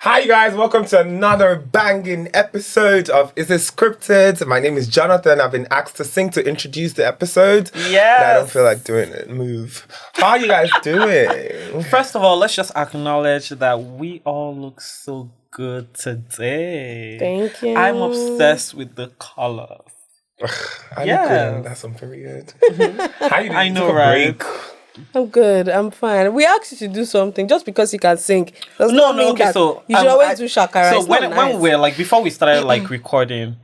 Hi you guys, welcome to another banging episode of Is It Scripted? My name is Jonathan. I've been asked to sing to introduce the episode. Yes. And I don't feel like doing it. Move. How are you guys doing? First of all, let's just acknowledge that we all look so good today. Thank you. I'm obsessed with the color. I look good and that's something weird. How you doing? I You know, took a right? break. I'm good. I'm fine. We asked you to do something just because you can sing. Does No, not mean okay, that so you should always do shakara. So It's when not nice. we're like before we started like recording,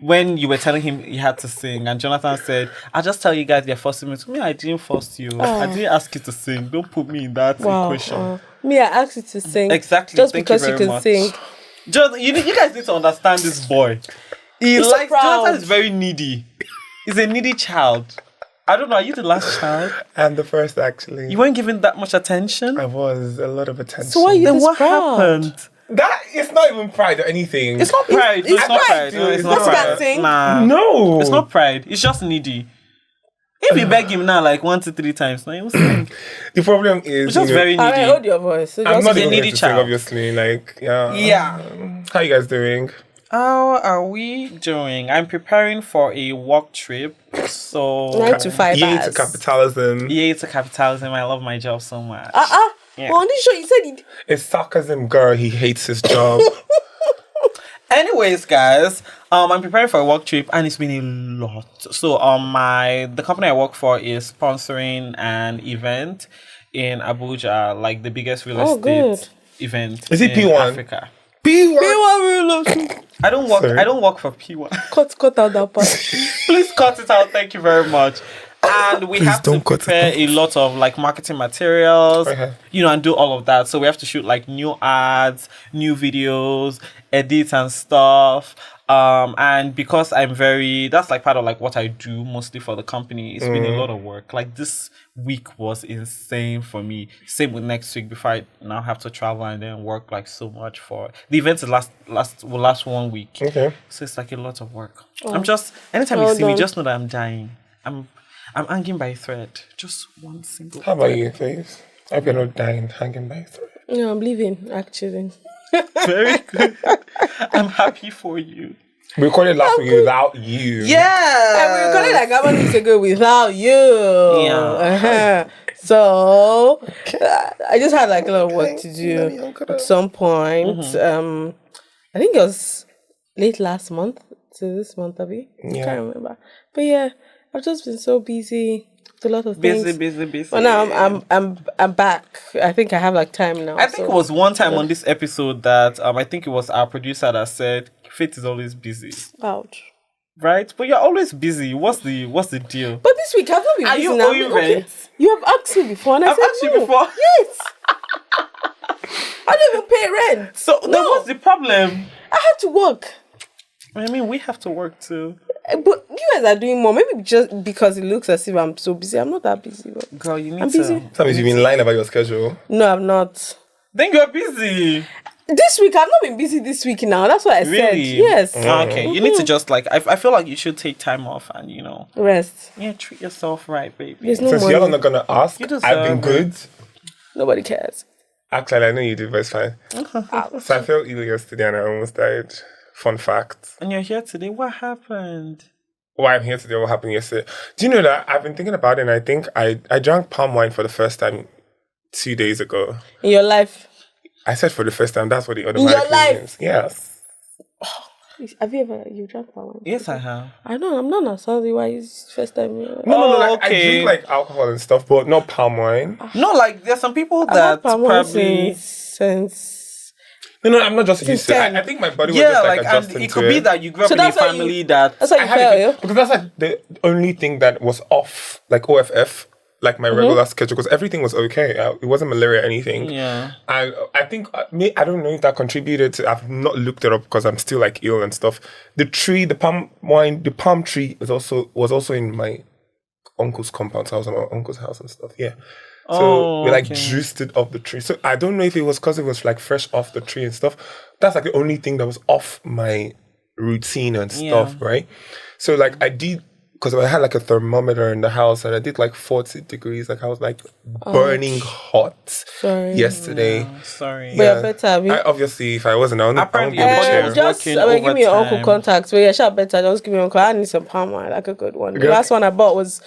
when you were telling him he had to sing, and Jonathan said, "I'll just tell you guys you're forcing me to." Me, I didn't force you. I didn't ask you to sing. Don't put me in that equation. Me, I asked you to sing. Exactly. Just Thank because you you very can much. sing. Just you guys need to understand this boy. He He's so likes proud. Jonathan is very needy. He's a needy child. I don't know. Are you the last child? I'm the first actually. You weren't given that much attention. I was a lot of attention. So why are you Then this what proud? happened? That it's not even pride or anything. It's not pride. It's It's not pride. pride. No, it's not Because you pride. can't sing? Nah. No. It's not pride. It's just needy. If you beg him now like 1 to 3 times, now he'll sing. The problem is It's just very Alright, needy. hold your voice. So I'm just not a even needy going to sing, child. obviously. Like, yeah. Yeah. How you guys doing? How are we doing? I'm preparing for a work trip. So 9 to 5 Yay hours. to capitalism. Yay to capitalism. I love my job so much. Yeah. Well, on this show, you said it. It's sarcasm, girl. He hates his job. Anyways, guys, I'm preparing for a work trip and it's been a lot. So the company I work for is sponsoring an event in Abuja, like the biggest real Oh, estate good. event Is it in P1? Africa. P1. I don't work Sorry. I don't work for P1. Cut out that part. Please cut it out. Thank you very much. And we Please have to don't cut it prepare out. a lot of like marketing materials, Okay. and do all of that. So we have to shoot like new ads, new videos, edit and stuff. And because that's like part of like what I do mostly for the company, it's been a lot of work. Like this week was insane for me. Same with next week before I now have to travel and then work like so much for the event will last 1 week. Okay. So it's like a lot of work. I'm just anytime you Well see me, done. just know that I'm dying. I'm hanging by a thread. Just one single. How about you, Faith? I hope you're not dying, hanging by a thread. No, I'm leaving, actually. Very good. I'm happy for you. We recorded last week without you. And we Yeah. recorded like how many weeks ago without you. Yeah. So I just had like a lot of work to do at some point. I think it was late last month to this month, Abby. I Yeah. can't remember. But yeah, I've just been so busy with a lot of things. Busy. But now I'm back. I think I have like time now. I think it was one time on this episode that I think it was our producer that said Faith is always busy. ouch. Right? But you're always busy. What's the deal? But this week I've not been Are busy you now. owing rent? You have asked me before, and I I've said asked you no. before. Yes. I don't even pay rent. So then No. what's the problem? I have to work. I mean, we have to work too. But you guys are doing more. Maybe just because it looks as if I'm so busy. I'm not that busy. But Girl, you need I'm to. busy. That means you've been lying about your schedule. no, I'm not. Then you're busy. This week, I've not been busy this week now. That's what I said. Really? Yes. Okay, you need to just like I feel like you should take time off and Rest. treat yourself right, baby. There's no Since money. y'all are not gonna ask, You deserve I've been it. good. Nobody cares. Actually, I know you do, but it's fine. So I felt ill yesterday and I almost died. Fun fact. And you're here today. What happened? Why I'm here today, what happened yesterday. Do you know that I've been thinking about it and I think I drank palm wine for the first time 2 days ago. In your life. I said for the first time, that's what the other In your life? Yes. Have you drank that one? Yes, I have. I know. I'm not sorry. Why is first time? No, like I okay. drink like alcohol and stuff, but not palm wine. No, like there's some people I've that had palm wine probably since. No, I'm not just used to it. Ten. I think my body was just like and adjusting it to could be it. that you grew up So in a that's why family that That's how I you had felt, it yeah? because that's like the only thing that was off, like OFF, like my regular schedule, because everything was okay. It wasn't malaria or anything. yeah. And I think I don't know if that contributed to. I've not looked it up because I'm still like ill and stuff. The palm tree was also in my uncle's compound. So I was at my uncle's house and stuff. Yeah. So we like juiced it off the tree. So I don't know if it was because it was like fresh off the tree and stuff. That's like the only thing that was off my routine and stuff, right? So like I did because I had like a thermometer in the house and I did like 40 degrees. Like I was like burning hot Sorry. yesterday. Sorry. But you're better, have you? Obviously, if I wasn't, I wouldn't Apparently be in the your body chair. was Just working give me your uncle overtime. contacts. But yeah, shout better. Just give me your uncle. I need some palm wine, like a good one. The Girl. last one I bought was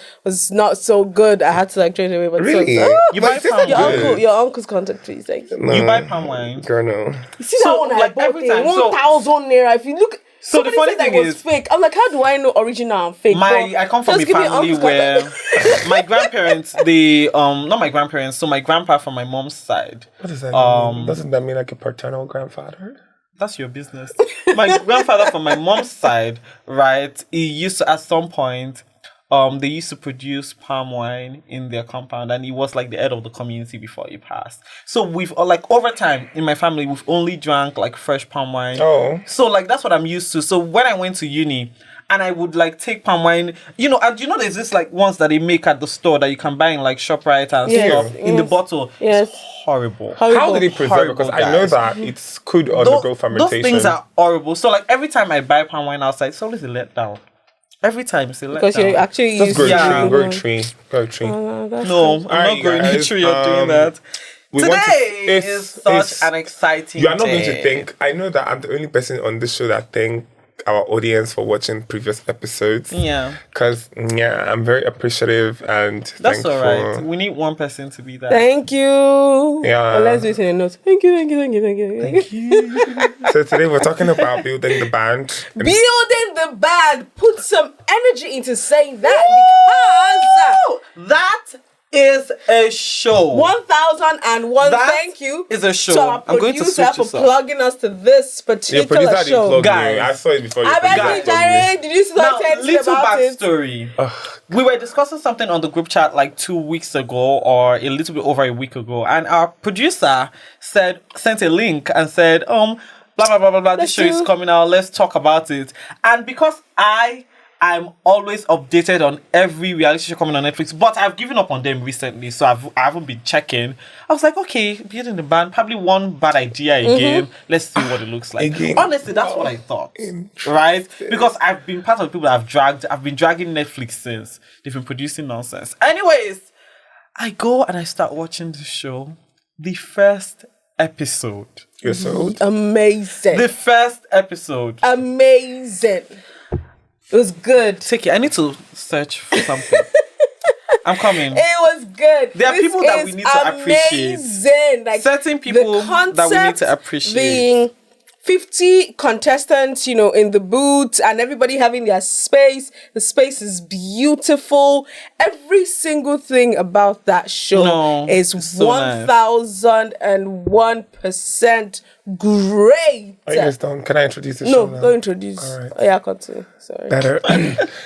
not so good. I had to like trade it away. But Really? You But buy it tasted palm your wine? good. your uncle's contact, please. Thank you. No. You buy palm wine. Girl, no. You see So, that one I like, bought every there, time, so- 1,000 naira. If you look, So the somebody funny said that thing it was is- fake. I'm like, how do I know original and fake? But I come from just a give me your family uncle's where contact. my grandparents, they not my grandparents, so my grandpa from my mom's side. What does that mean? Doesn't that mean like a paternal grandfather? That's your business. My grandfather from my mom's side, right? He used to at some point, they used to produce palm wine in their compound, and he was like the head of the community before he passed. So we've like over time in my family, we've only drank like fresh palm wine. Oh. So like that's what I'm used to. So when I went to uni, and I would like take palm wine, and there's this like ones that they make at the store that you can buy in like ShopRite and Yes, stuff in the yes, bottle. yes. It's horrible. How did they preserve it? Horrible, Because I know guys. that it's could undergo fermentation. Those things are horrible. So like every time I buy palm wine outside, it's always a letdown. Every time it's a letdown. Because you're actually Just used grow to a Yeah. tree, the grow a one. tree, grow a tree. That's No, I'm Alright, not growing a guys, tree or doing that. We want to- Today it's- is such it's- an exciting You are not going to day. think. I know that I'm the only person on this show that thank our audience for watching previous episodes. Yeah. Because I'm very appreciative and That's thankful. all right. We need one person to be that. Thank you. Yeah. Well, let's do it in a note. Thank you, thank you, thank you, thank you. Thank you. So today we're talking about building the band. And Building the band. Put some energy into saying that because That is a show. 1001 That thank you is a show. to our I'm going to producer switch for this up. plugging us to this your particular producer didn't show. plug Guys. me. I saw it before you. I bet Producer you, plugged me. Jared, did you see Now, that little about it? backstory. We were discussing something on the group chat like 2 weeks ago or a little bit over a week ago, and our producer sent a link and said, blah blah blah blah blah. This show is coming out. Let's talk about it. And because I'm always updated on every reality show coming on Netflix, but I've given up on them recently, so I haven't been checking. I was like, okay, building the band, probably one bad idea again. Let's see what it looks like. Again. Honestly, that's what I thought, right? Because I've been part of the people that I've been dragging Netflix since they've been producing nonsense. Anyways, I go and I start watching the show. The first episode. You're so old. Amazing. The first episode. Amazing. It was good. Take it. I need to search for something. I'm coming. It was good. There are This people that we is need to appreciate. amazing. Like Certain people the that we need concept to appreciate. Being 50 contestants, in the booth and everybody having their space. The space is beautiful. Every single thing about that show is it's so nice. 1001% great. Are you guys done? Can I introduce the No, show now? don't introduce. All right. Oh, yeah, continue. Sorry. Better.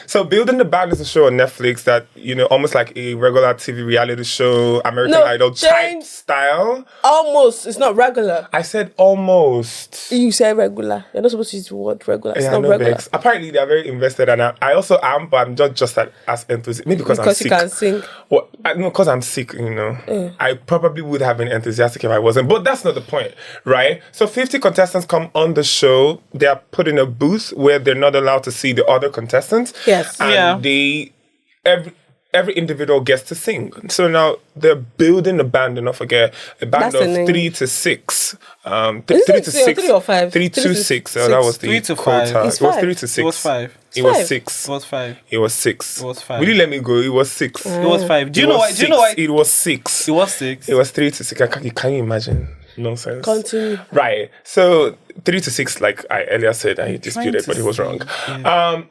So building the band is a show on Netflix that almost like a regular TV reality show, American Idol type change. style. Almost. It's not regular. I said almost. You say regular. You're not supposed to use the word regular. It's Yeah, not no regular. vex. Apparently they are very invested, and I also am, but I'm just as enthusiastic. Maybe because I'm Because sick. you can sing. Well, no, because I'm sick. I probably would have been enthusiastic if I wasn't, but that's not the point, right? So 50 contestants come on the show. They are put in a booth where they're not allowed to see the other contestants. Yes. and Yeah. every individual gets to sing. So now they're building a band, and not forget a band That's the name. of 3 to 6. Is 3 it to 3 or 6. 3 or 5? 3 to 6. Oh, that was the 3 to quota. 5. It's It was 5. 3 to 6. It was 5. It was 5. 6. It was 5. It was 6. It was 5. Will you let me go? It was 6. It was 5. Do you It know was why? Do you know why? 6. It was 6. It was 6. It was 3 to 6. Can you imagine? Nonsense. Continue. Right. So 3 to 6, like I earlier said, I disputed, but he was wrong.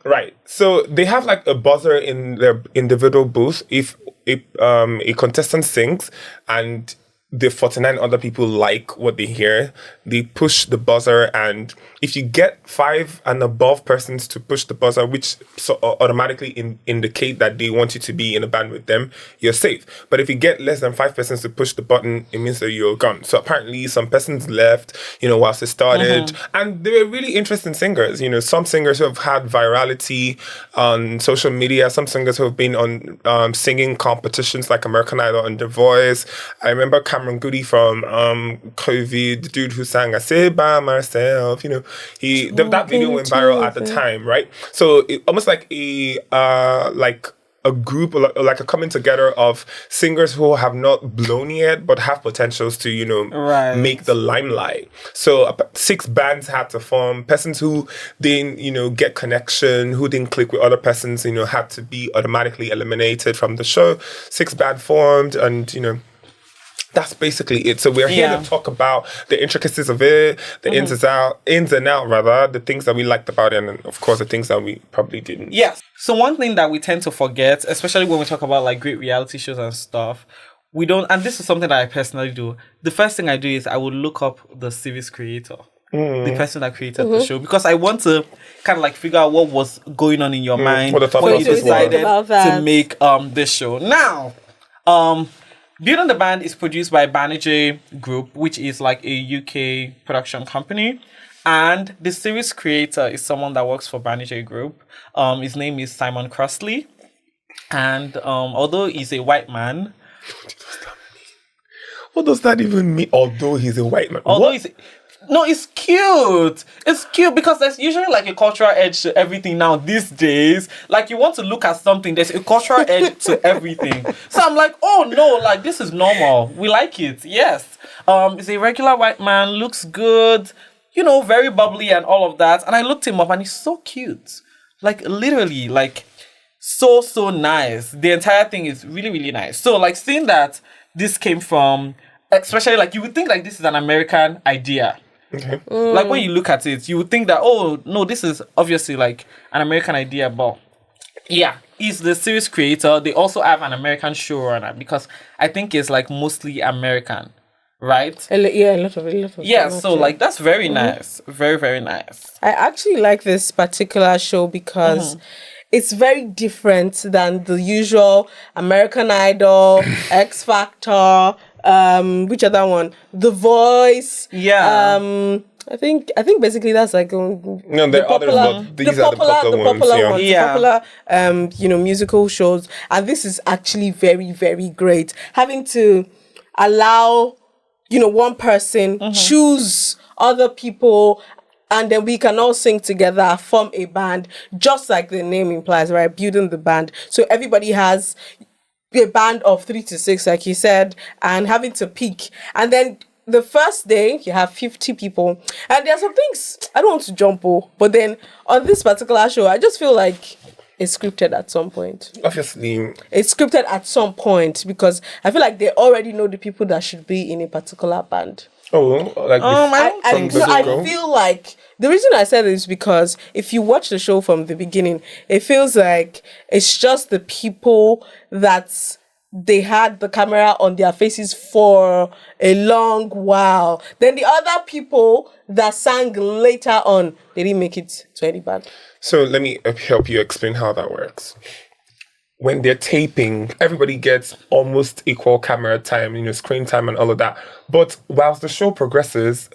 Right. So they have like a buzzer in their individual booth. If a contestant sings and the 49 other people like what they hear, they push the buzzer, and if you get 5 and above persons to push the buzzer, which automatically indicate that they want you to be in a band with them, you're safe. But if you get less than 5 persons to push the button, it means that you're gone. So apparently some persons left, whilst it started, and they were really interesting singers. Some singers who have had virality on social media, some singers who have been on singing competitions like American Idol and The Voice. I remember Cameron Cameron Goody from COVID, the dude who sang "I Sit by Myself." You know, that video went viral at the time, right? So it almost like a group, or like a coming together of singers who have not blown yet but have potentials to, you know, make the limelight. So 6 bands had to form. Persons who didn't, you know, get connection, who didn't click with other persons, you know, had to be automatically eliminated from the show. 6 band formed, and, you know, that's basically it. So we're here to talk about the intricacies of it, the ins and out, rather, the things that we liked about it, and of course the things that we probably didn't. Yes. So one thing that we tend to forget, especially when we talk about like great reality shows and stuff, we don't, and this is something that I personally do. The first thing I do is I would look up the series creator. The person that created the show, because I want to kind of like figure out what was going on in your mind when you decided to make this show. Now, Building the Band is produced by Banijay Group, which is like a UK production company. And the series creator is someone that works for Banijay Group. His name is Simon Crossley. And although he's a white man... What does that even mean? Although he's a white man? No, it's cute. It's cute because there's usually like a cultural edge to everything now these days. Like you want to look at something, there's a cultural edge to everything. So I'm like, oh no, like this is normal. We like it. Yes. He's a regular white man, looks good, you know, very bubbly and all of that. And I looked him up and he's so cute. Like literally, like so nice. The entire thing is really, really nice. So like seeing that this came from, especially like you would think like this is an American idea. Okay. Like when you look at it, you would think that, oh no, this is obviously like an American idea, but yeah, he's the series creator. They also have an American showrunner because I think it's like mostly American, right? A lot of yeah. So like that's very nice, very, very nice. I actually like this particular show because it's very different than the usual American Idol, X Factor. Which other one? The Voice. Yeah. I think basically that's like no, there are others, but these are the popular ones. The popular musical shows, and this is actually very, very great. Having to allow one person choose other people, and then we can all sing together, form a band, just like the name implies, right? Building the Band. So everybody has a band of 3 to 6, like you said, and having to pick. And then the first day, you have 50 people. And there are some things, I don't want to jump, but then on this particular show, I just feel like it's scripted at some point. Obviously. It's scripted at some point because I feel like they already know the people that should be in a particular band. Oh, like I feel like the reason I said this is because if you watch the show from the beginning, it feels like it's just the people that they had the camera on their faces for a long while. Then the other people that sang later on, they didn't make it to any band. So let me help you explain how that works. When they're taping, everybody gets almost equal camera time, screen time and all of that. But whilst the show progresses,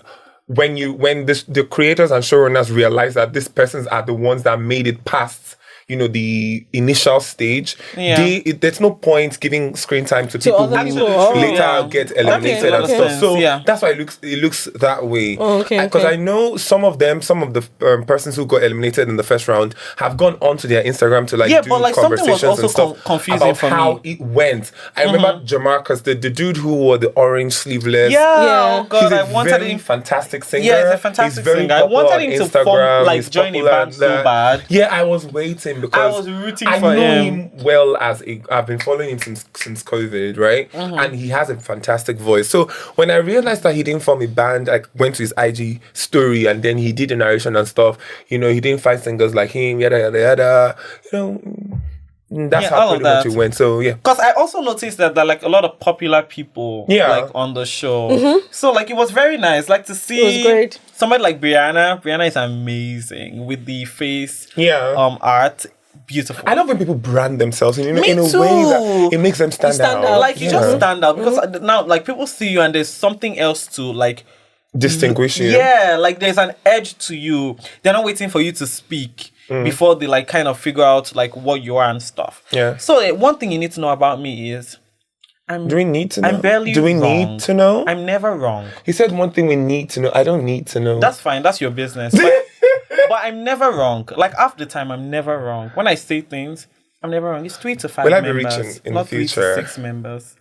when the creators and showrunners realize that these persons are the ones that made it past, the initial stage, there's no point giving screen time to people who later get eliminated and stuff. So that's why it looks that way. Because I know some of the persons who got eliminated in the first round have gone onto their Instagram to do conversations and stuff about how it went. I remember Jamarcus, the dude who wore the orange sleeveless. Yeah, oh God, he's a very fantastic singer. Yeah, he's a fantastic singer. I wanted him to join a band so bad. Yeah, I was waiting. Because I was rooting for him. I know him well I've been following him since COVID, right? And he has a fantastic voice. So when I realized that he didn't form a band, I went to his IG story and then he did a narration and stuff. He didn't find singers like him, yada yada yada. That's how pretty much it went. So yeah. Because I also noticed that there are like a lot of popular people like on the show. So like it was very nice. Like to see it was great. Somebody like Brianna. Brianna is amazing with the face art. Beautiful. I love when people brand themselves in a way that it makes them stand out. Like you just stand out because now like people see you and there's something else to like distinguish you. Yeah, like there's an edge to you. They're not waiting for you to speak before they like kind of figure out like what you are and stuff. Yeah. So one thing you need to know about me is Do we need to know? I'm barely Do we wrong. need to know? I'm never wrong. He said one thing we need to know. I don't need to know. That's fine. That's your business. But I'm never wrong. Like, half the time, I'm never wrong. When I say things, I'm never wrong. It's 3 to 5 Will I be members. reaching in not the future? 3 to 6 members.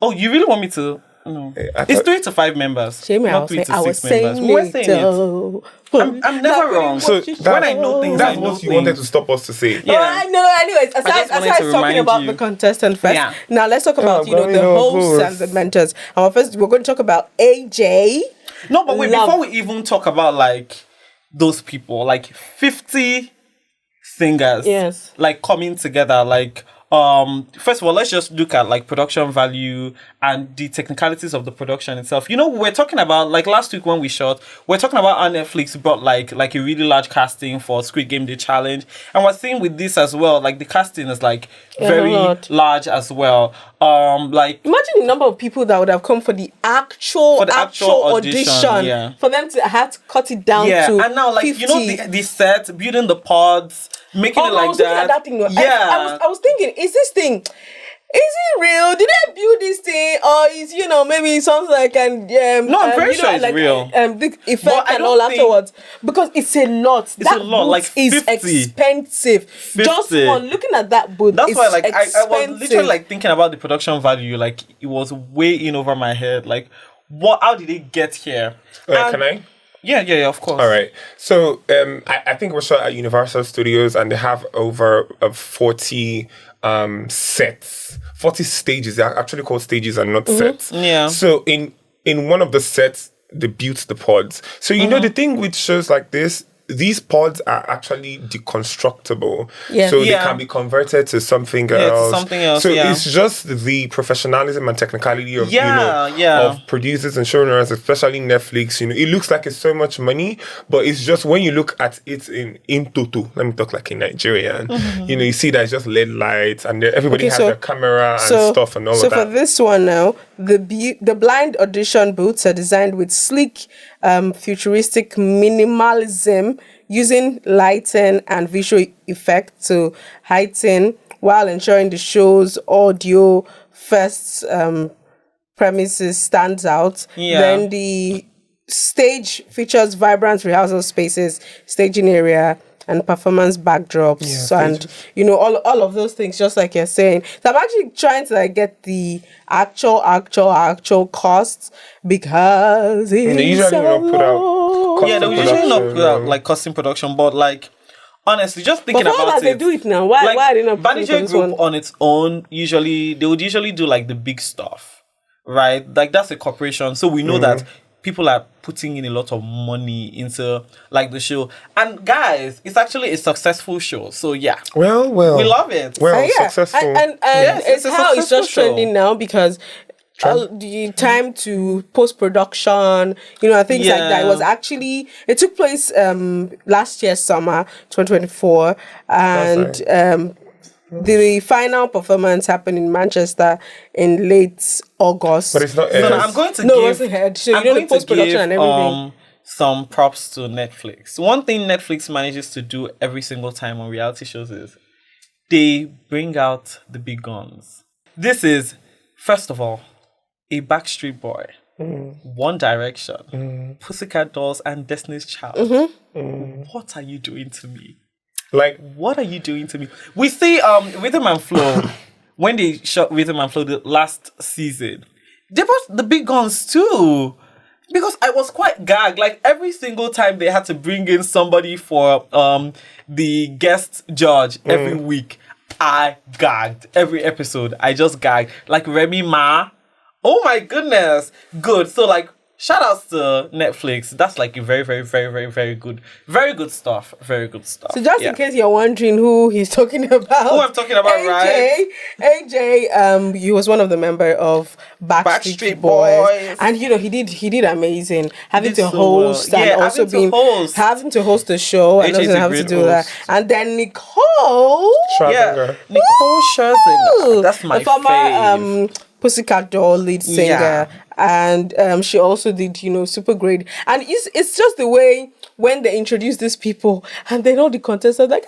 Oh, you really want me to? No. I It's thought- 3 to 5 members. Shame, not 3 to 6 members. We were saying it. it. I'm never wrong. So when I know things, I that's know what you things. wanted to stop us to say. Yeah. Oh, I know. Anyways, just aside wanted to talking remind about you. the contestant first, Yeah. now let's talk about the of hosts course. and the mentors. And first, we're going to talk about AJ. No, but wait, Love. before we even talk about like those people, like 50 singers, Yes. like coming together, like first of all, let's just look at like production value and the technicalities of the production itself. You know, we're talking about like last week when we shot, we're talking about how Netflix brought like a really large casting for Squid Game The Challenge, and we're seeing with this as well, like the casting is like very large as well. Like Imagine the number of people that would have come for the actual audition. Yeah. For them to have to cut it down yeah, to and now like 50. you know the set, building the pods, making it I like was looking at that thing. Yeah, I was thinking, is this thing? Is it real? Did they build this thing, or is maybe something like No, I'm very sure it's real. The effect But I and don't all think- afterwards, because it's a lot. That a lot, booth like is 50. expensive. Just 50. on looking at that booth, that's it's why like I was expensive. literally like thinking about the production value. Like it was way in over my head. Like how did it get here? And- Can I? Yeah, of course. All right. So I think we're shot at Universal Studios, and they have over 40 sets, 40 stages. They're actually called stages and not sets. Yeah. So in one of the sets, they built the pods. So you know the thing with shows like this, these pods are actually deconstructible. Yeah. So Yeah. they can be converted to something to else. something else, So yeah. it's just the professionality and technicality of Yeah. of producers and showrunners, especially Netflix. It looks like it's so much money, but it's just when you look at it in total. Let me talk like in Nigerian. You see that it's just LED lights, and everybody has their camera and stuff and all of that. So for this one now, the blind audition booths are designed with sleek, futuristic minimalism, using lighting and visual effects to heighten while ensuring the show's audio first premises stands out. Yeah. Then the stage features vibrant rehearsal spaces, staging area, and performance backdrops, and all of those things, just like you're saying. So I'm actually trying to like get the actual costs, because it's They usually don't put out Yeah, they would usually not put out like custom production, but like honestly, just thinking But for all about that, they do it now. Why are they not putting it for Banijay this Group one? on its own? They would usually do like the big stuff, right? Like that's a corporation, so we know that people are putting in a lot of money into like the show. And guys, it's actually a successful show. So yeah, Well, we love it. Well, Yeah, successful. and Yes, it's it's a how it's successful just trending show. now, because the time to post production, and things like that. It took place last year summer 2024, and the final performance happened in Manchester in late August. But it's not. No, I'm going to No, it give. wasn't heard. So I'm the going to post-production give and everything. some props to Netflix. One thing Netflix manages to do every single time on reality shows is they bring out the big guns. This is, first of all, a Backstreet Boy, One Direction, Pussycat Dolls, and Destiny's Child. What are you doing to me? Like, What are you doing to me? We see Rhythm and Flow, when they shot Rhythm and Flow the last season, they brought the big guns too. Because I was quite gagged. Like every single time they had to bring in somebody for the guest judge every week, I gagged. Every episode, I just gagged. Like Remy Ma. Oh my goodness. Good. So like, shout outs to Netflix. That's like a very, very, very, very, very good stuff. Very good stuff. So just in case you're wondering who he's talking about, Who I'm talking about, AJ, right? AJ, he was one of the member of Backstreet Boys, and he did amazing, having did to so host well. and Yeah, also having to host. the show and AJ is also a having to great do that. host. And then Nicole, Scherzinger. Nicole Scherzinger. That's my the former fave. Pussycat Doll lead singer, Yeah. and she also did super great. And it's just the way when they introduce these people and then all the contestants like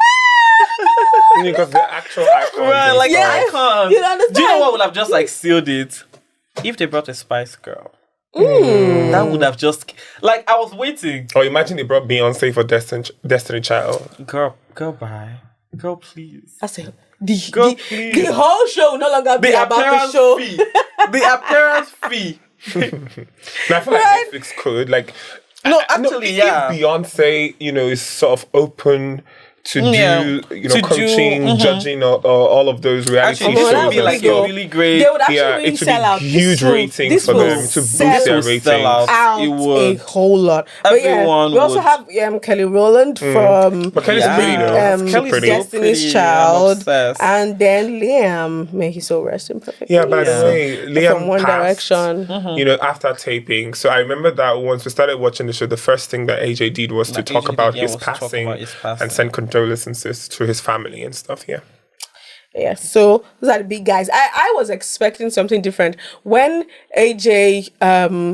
Because they're actual icons. Right, and like stuff. icons. You understand? Do you know what would have just like sealed it? If they brought a Spice Girl. That would have just like I was waiting. Or imagine they brought Beyonce for Destiny Child. Girl, bye. Girl, please. I said Girl, please. the whole show will no longer be The about the appearance show. fee. The appearance fee. Now, I feel Right. like Netflix could like. No, I- actually, if yeah. Beyonce, is sort of open to Yeah. do, To do, coaching, judging, or all of those reality Actually, Oh, it that should would be be like good. a really great. They would actually Yeah, really it would sell be out. huge ratings this for will them to boost sell their This will sell ratings. out. It a would. whole lot. But Everyone we also would. have Kelly Rowland from But Kelly's Yeah. pretty though. Kelly's She's so pretty. Destiny's pretty. I'm Child, obsessed. and then Liam. May he so rest in perfect Yeah, by peace. the way, Liam From One passed, Direction. after taping. So I remember that once we started watching the show, the first thing that AJ did was to That talk AJ about did, yeah, his was to talk passing about his passing. and send condolences to his family and stuff. Yeah. Yeah, so those are the big guys. I was expecting something different when AJ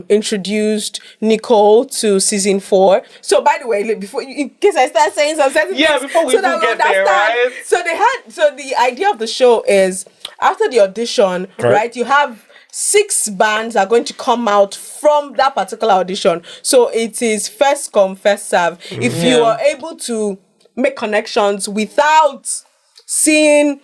introduced Nicole to season 4. So by the way, like, before in case I start saying some sensitive Yeah, things, before we so that even get there, understand. right? So the idea of the show is after the audition, right? You have 6 bands are going to come out from that particular audition. So it is first come, first serve. If you are able to make connections without seeing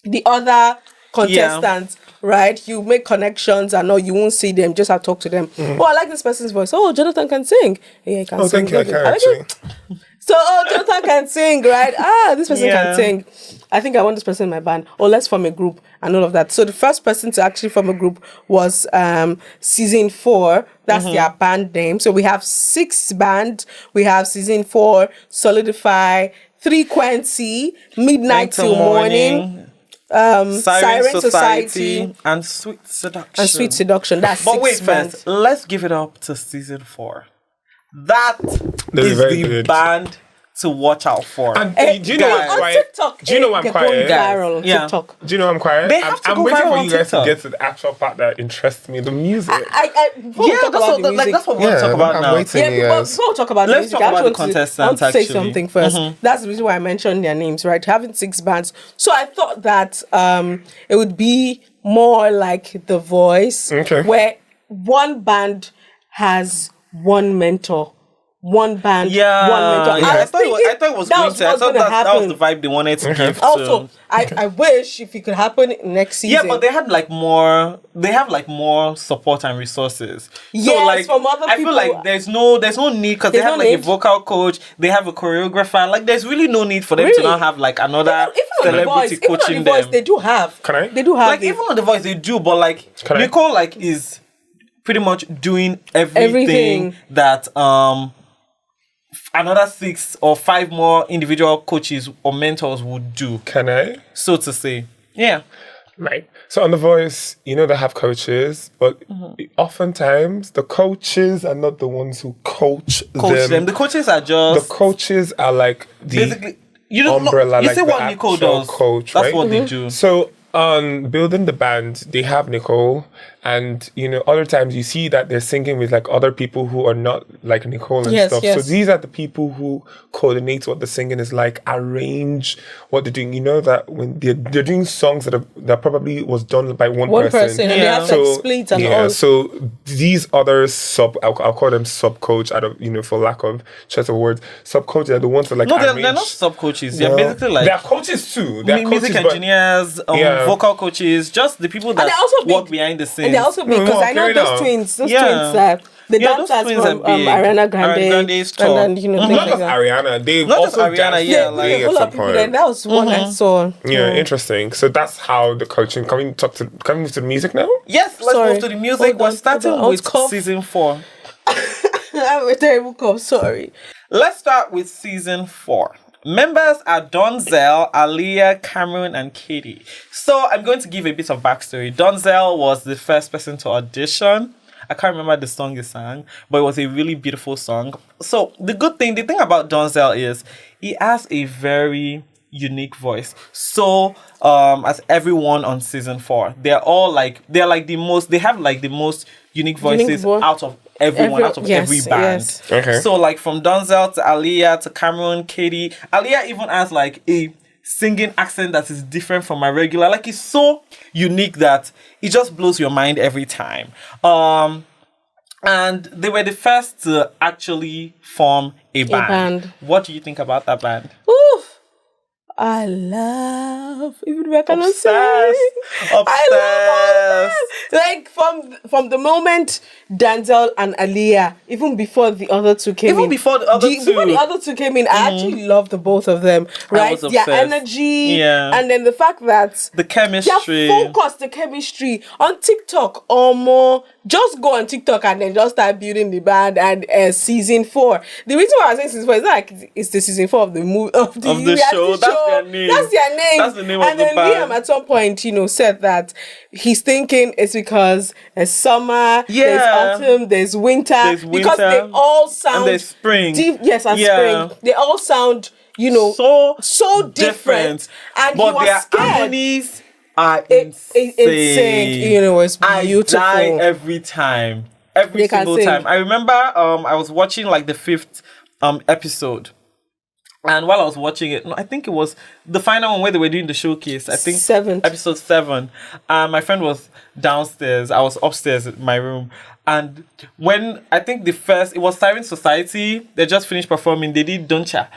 the other contestants, right? You make connections and no, you won't see them, just have to talk to them. Oh, I like this person's voice. Oh, Jonathan can sing. Yeah, he can Oh, sing. thank you. I can like actually. it. So, Jonathan can sing, right? This person Yeah. can sing. I think I want this person in my band. Oh, let's form a group and all of that. So the first person to actually form a group was season 4. That's their band name. So we have 6 bands. We have season 4, Solidify, Frequency, Midnight Till Morning, Siren Society and Sweet Seduction. and Sweet Seduction. That's But 6 wait, bands. first, let's give it up to season 4. That This is is very the good. band to watch out for. And do you know guys. I'm On quiet? TikTok, Do you know I'm they're quiet? going viral on Yeah. TikTok. Do you know I'm quiet? They have to I'm go waiting viral for on you guys TikTok. to get to the actual part that interests me, the music. Before we Yeah, talk that's about what, the music, that's what we want to talk about I'm now. waiting. yeah, Yes. before we talk about Let's the music, talk I about actually the want contestants, to say actually. something first. That's the reason why I mentioned their names, right? Having 6 bands. So I thought that it would be more like The Voice, Okay. where one band has one mentor. One band, Yeah, one mentor. yeah. I thought it was that going was to. I what's thought gonna that was happen. the vibe they wanted to give. Also, to, I wish if it could happen next season. yeah, but they had like more. They have like more support and resources. Yes, from other I feel people. like there's no need because they There's have no like a need. vocal coach. They have a choreographer. Like there's really no need for them to Really? not have like another even on the voice, celebrity coaching even on the voice, them. they do have. Can I? They do have Like it. even on the voice they do, but like Can I? Nicole like is pretty much doing everything Everything. that another 6 or 5 more individual coaches or mentors would do, Can I? so to say. Yeah. Right. So on The Voice, they have coaches, but oftentimes the coaches are not the ones who coach Them. The coaches are The just coaches are like the basically you don't know. umbrella, You like see the what Nicole actual does. coach, That's right? what they do. So on building the band, they have Nicole, and other times you see that they're singing with like other people who are not like Nicole and Yes, stuff. yes. So these are the people who coordinate what the singing is like, arrange what they're doing. You know that when they're doing songs that probably was done by one person, and they Yeah. have to like, split and all. So these other I'll call them sub coach out of for lack of choice of words, sub coach are the ones that like No, they're arrange. not sub coaches. They're Well, basically like they're coaches too. They're music coaches, but- engineers, Yeah. vocal coaches, just the people that And they're also work big. behind the scenes. And they're also big No, because I know carry those on. twins. Those Yeah. twins, the Yeah, those dancers twins are from big. Ariana Grande, Ariana Grande's and tour. then things Not like just that. Ariana. They've Not just also Ariana, danced yeah, with like- Big a at lot some of people point. there. That was one I saw. Yeah, interesting. So that's how the coaching. Can we move to the music now? Yes, let's Sorry. move to the music. Hold We're on, starting hold on. with Cough. season 4. I have a terrible cough. Sorry. Let's start with season 4. Members are Donzel, Aaliyah, Cameron, and Katie. So I'm going to give a bit of backstory. Donzel was the first person to audition. I can't remember the song he sang, but it was a really beautiful song. So the thing about Donzel is he has a very unique voice. So as everyone on season 4, they have like the most unique voices out of everyone, out of every band. Yes. Okay. So like from Donzel to Aaliyah to Cameron, Katie. Aaliyah even has like a singing accent that is different from my regular. Like, it's so unique that it just blows your mind every time. And they were the first to actually form a band. What do you think about that band? Oof. I love, even if I cannot say, Obsessed. I love all this. Like from the moment Denzel and Aaliyah, even before the other two came in. Before the other two came in, I actually loved the both of them. Right? Their energy, and then the fact that the chemistry, their focus, the chemistry on TikTok, or more. Just go on TikTok and then just start building the band. And season 4. The reason why I say season 4 is not like it's the season 4 of the movie of the show. That's their name. That's their name. That's the name and of the band. And then Liam at some point, said that he's thinking it's because there's summer, there's autumn, there's winter, because they all sound and there's spring. Spring. They all sound, so different. And but their harmonies are insane. It's beautiful. I die every time. Every single time. I remember I was watching like the 5th episode. And while I was watching it, I think it was the final one where they were doing the showcase. I think 7th. Episode 7. My friend was downstairs. I was upstairs in my room. And when I think it was Siren Society, they just finished performing. They did Don't Cha,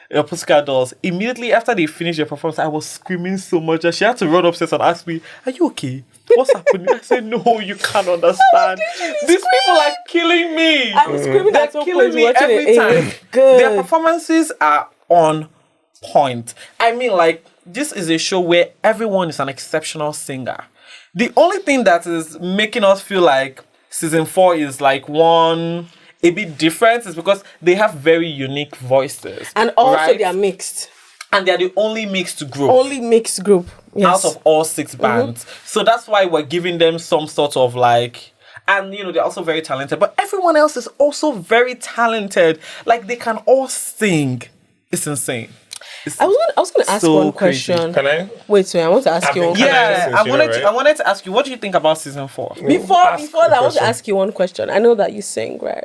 Pussycat Dolls. Immediately after they finished their performance, I was screaming so much that she had to run upstairs and ask me, "Are you okay? What's happening?" I said, "No, you can't understand. These people are killing me. I was screaming They're at some killing point me every time. Good. Their performances are on point. I mean, like, this is a show where everyone is an exceptional singer. The only thing that is making us feel like season 4 is like a bit different is because they have very unique voices. And also they are mixed. And they're the only mixed group. Yes. Out of all 6 bands. So that's why we're giving them some sort of like... And, they're also very talented. But everyone else is also very talented. Like, they can all sing. It's insane. I was going to ask one question. Can I? Wait, I want to ask you one question. Yeah, I wanted to ask you, what do you think about season 4? Before that, I want to ask you one question. I know that you sing, right?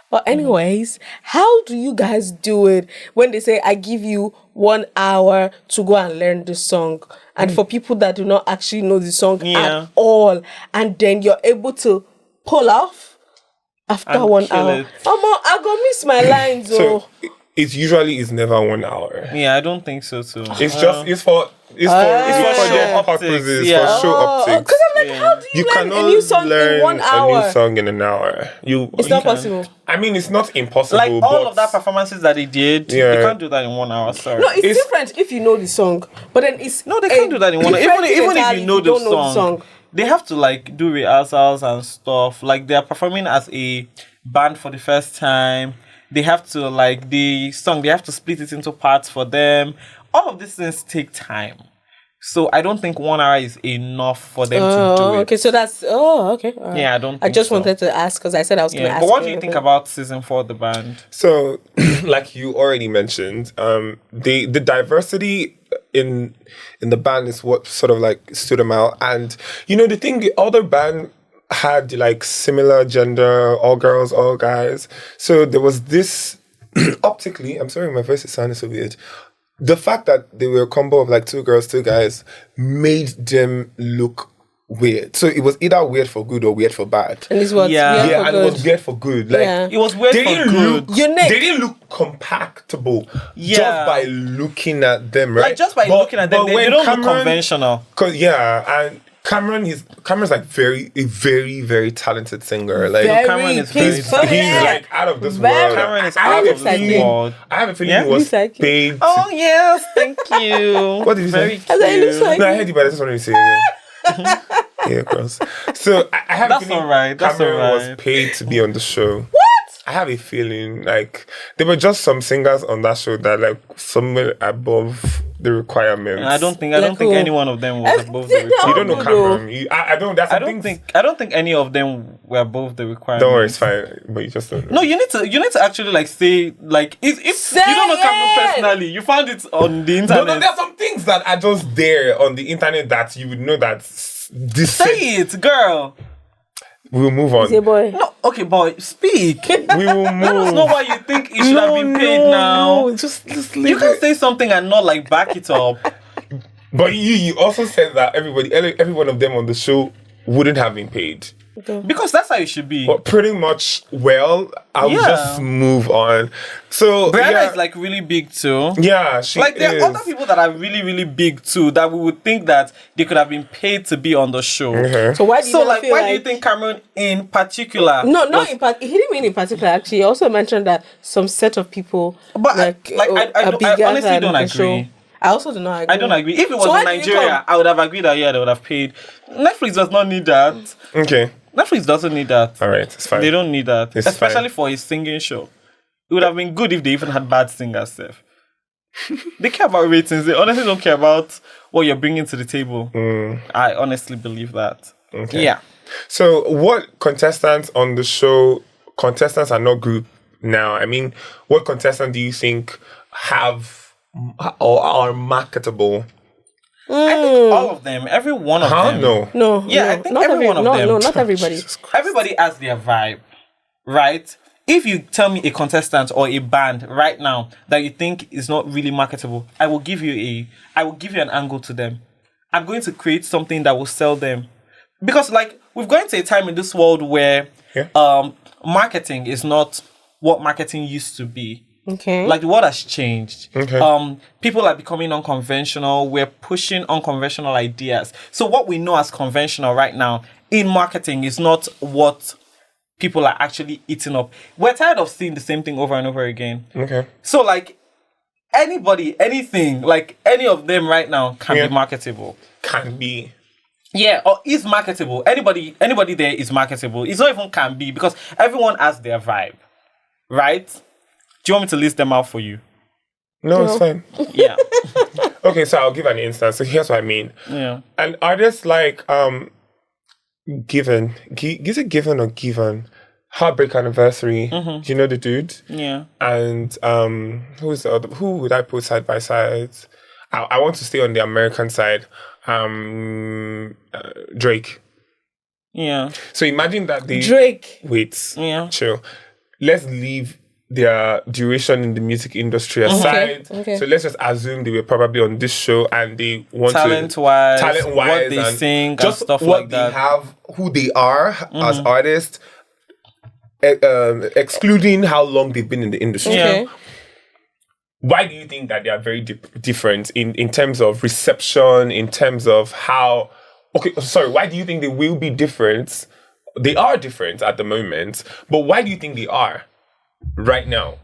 But anyways, how do you guys do it when they say, I give you 1 hour to go and learn the song? And for people that do not actually know the song at all, and then you're able to pull off after and 1 hour. I go miss my lines. So it usually is never 1 hour. Yeah, I don't think so too. It's for show purposes, for show optics. Because I'm like, how do you learn a new song in 1 hour? A new song in an hour. It's not possible. I mean, it's not impossible. Like all of that performances that they did, you can't do that in 1 hour. Sorry. No, it's different if you know the song, but then it's no, they can't do that in 1 hour. Even if you know the song, they have to like do rehearsals and stuff. Like, they are performing as a band for the first time. They have to like the song. They have to split it into parts for them. All of these things take time. So I don't think 1 hour is enough for them to do it. Okay, so that's okay. Right. Yeah, I don't think I just wanted to ask because I said I was going to ask. But what do you think about season 4 of the band? So, like you already mentioned, the diversity in the band is what sort of like stood them out. And the thing, the other band had like similar gender, all girls, all guys. So there was this optically, I'm sorry, my voice is sounding so weird. The fact that they were a combo of like 2 girls, 2 guys made them look weird. So it was either weird for good or weird for bad. And it was it was weird for good. Like it was weird for good. They didn't look compactable just by looking at them, right? Like just by looking at them, they don't look conventional. And Cameron's like a very, very talented singer. Like Cameron is he's like out of this world. Cameron is out of this world. I have a feeling he was paid. Oh yes, thank you. What did you say? Like I heard you, but I just wanted to say it again. Yeah, girls. So I have a feeling Cameron was paid to be on the show. What? I have a feeling like there were just some singers on that show that like somewhere above the requirements. I don't think any one of them was above the requirements. You don't know Cameron. I don't think any of them were above the requirements. Don't worry, it's fine. But you just don't know. No, you need to actually like say like if you don't know Cameron personally, you found it on the internet. No, there are some things that are just there on the internet that you would know that this. Say it, girl. We'll move on. Say boy. No, okay, boy, speak. We will move. That is not why you think it should have been paid now. No, just leave You can it. say something and not like back it up. But you also said that every one of them on the show wouldn't have been paid. Because that's how it should be. But pretty much, I'll Yeah. just move on. So Brianna yeah, is like really big too. yeah, she Like there is. are other people that are really, really big too that we would think that they could have been paid to be on the show. Okay. So why do you So not like, feel why like... do you think Cameron in particular? No, not in particular. He didn't mean in particular. Actually, he also mentioned that some set of people, But I are bigger honestly than don't the agree. show. I also do not agree. I don't agree. If it was So why in do you Nigeria, come? I would have agreed that they would have paid. Netflix does not need that. Okay, Netflix doesn't need that. all right, it's fine. They don't need that, It's especially fine. for a singing show. It would have been good if they even had bad singers. Seth. They care about ratings. They honestly don't care about what you're bringing to the table. I honestly believe that. Okay. Yeah. So, what contestants on the show? Contestants are not grouped now. I mean, what contestants do you think have or are marketable? I think all of them, every one of Huh? them. No. No, Yeah, no, I think not every one of them. No, not everybody. Jesus Christ. Everybody has their vibe, right? If you tell me a contestant or a band right now that you think is not really marketable, I will give you an angle to them. I'm going to create something that will sell them. Because like we've gone to a time in this world where marketing is not what marketing used to be. Okay. Like the world has changed. Okay. People are becoming unconventional. We're pushing unconventional ideas. So what we know as conventional right now in marketing is not what people are actually eating up. We're tired of seeing the same thing over and over again. Okay. So like anybody, anything, like any of them right now can be marketable. Can be. Yeah, or is marketable. Anybody there is marketable. It's not even can be because everyone has their vibe. Right? Do you want me to list them out for you? No, it's fine. Yeah. Okay, so I'll give an instance. So here's what I mean. Yeah. An artist like Given. Is it Given or Given? Heartbreak Anniversary. Do you know the dude? Yeah. And who's the other? Who would I put side by side? I want to stay on the American side. Drake. Yeah. So imagine that they Drake. wait. Yeah. Chill. Let's leave their duration in the music industry aside. Okay. So let's just assume they were probably on this show and they want Talent-wise, talent-wise, what they and sing and just stuff what like they that. have, who they are as artists, excluding how long they've been in the industry. Yeah. Okay. Why do you think that they are very different in terms of reception, in terms of how... Okay, sorry, why do you think they will be different? They are different at the moment, but why do you think they are right now?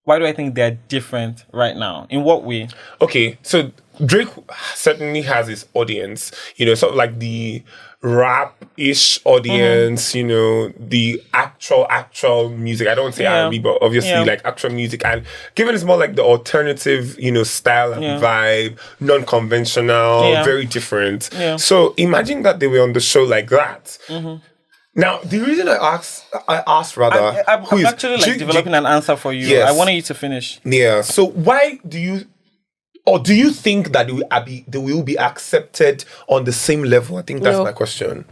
Why do I think they're different right now? In what way? Okay, so Drake certainly has his audience, sort of like the rap-ish audience, the actual music. I don't say R&B, but obviously like actual music. And given it's more like the alternative, style and vibe, non-conventional, very different. Yeah. So imagine that they were on the show like that. Now, the reason I asked rather, I'm actually like developing an answer for you. Yes. I wanted you to finish. Yeah. So why do you think that they will be accepted on the same level? I think that's my question.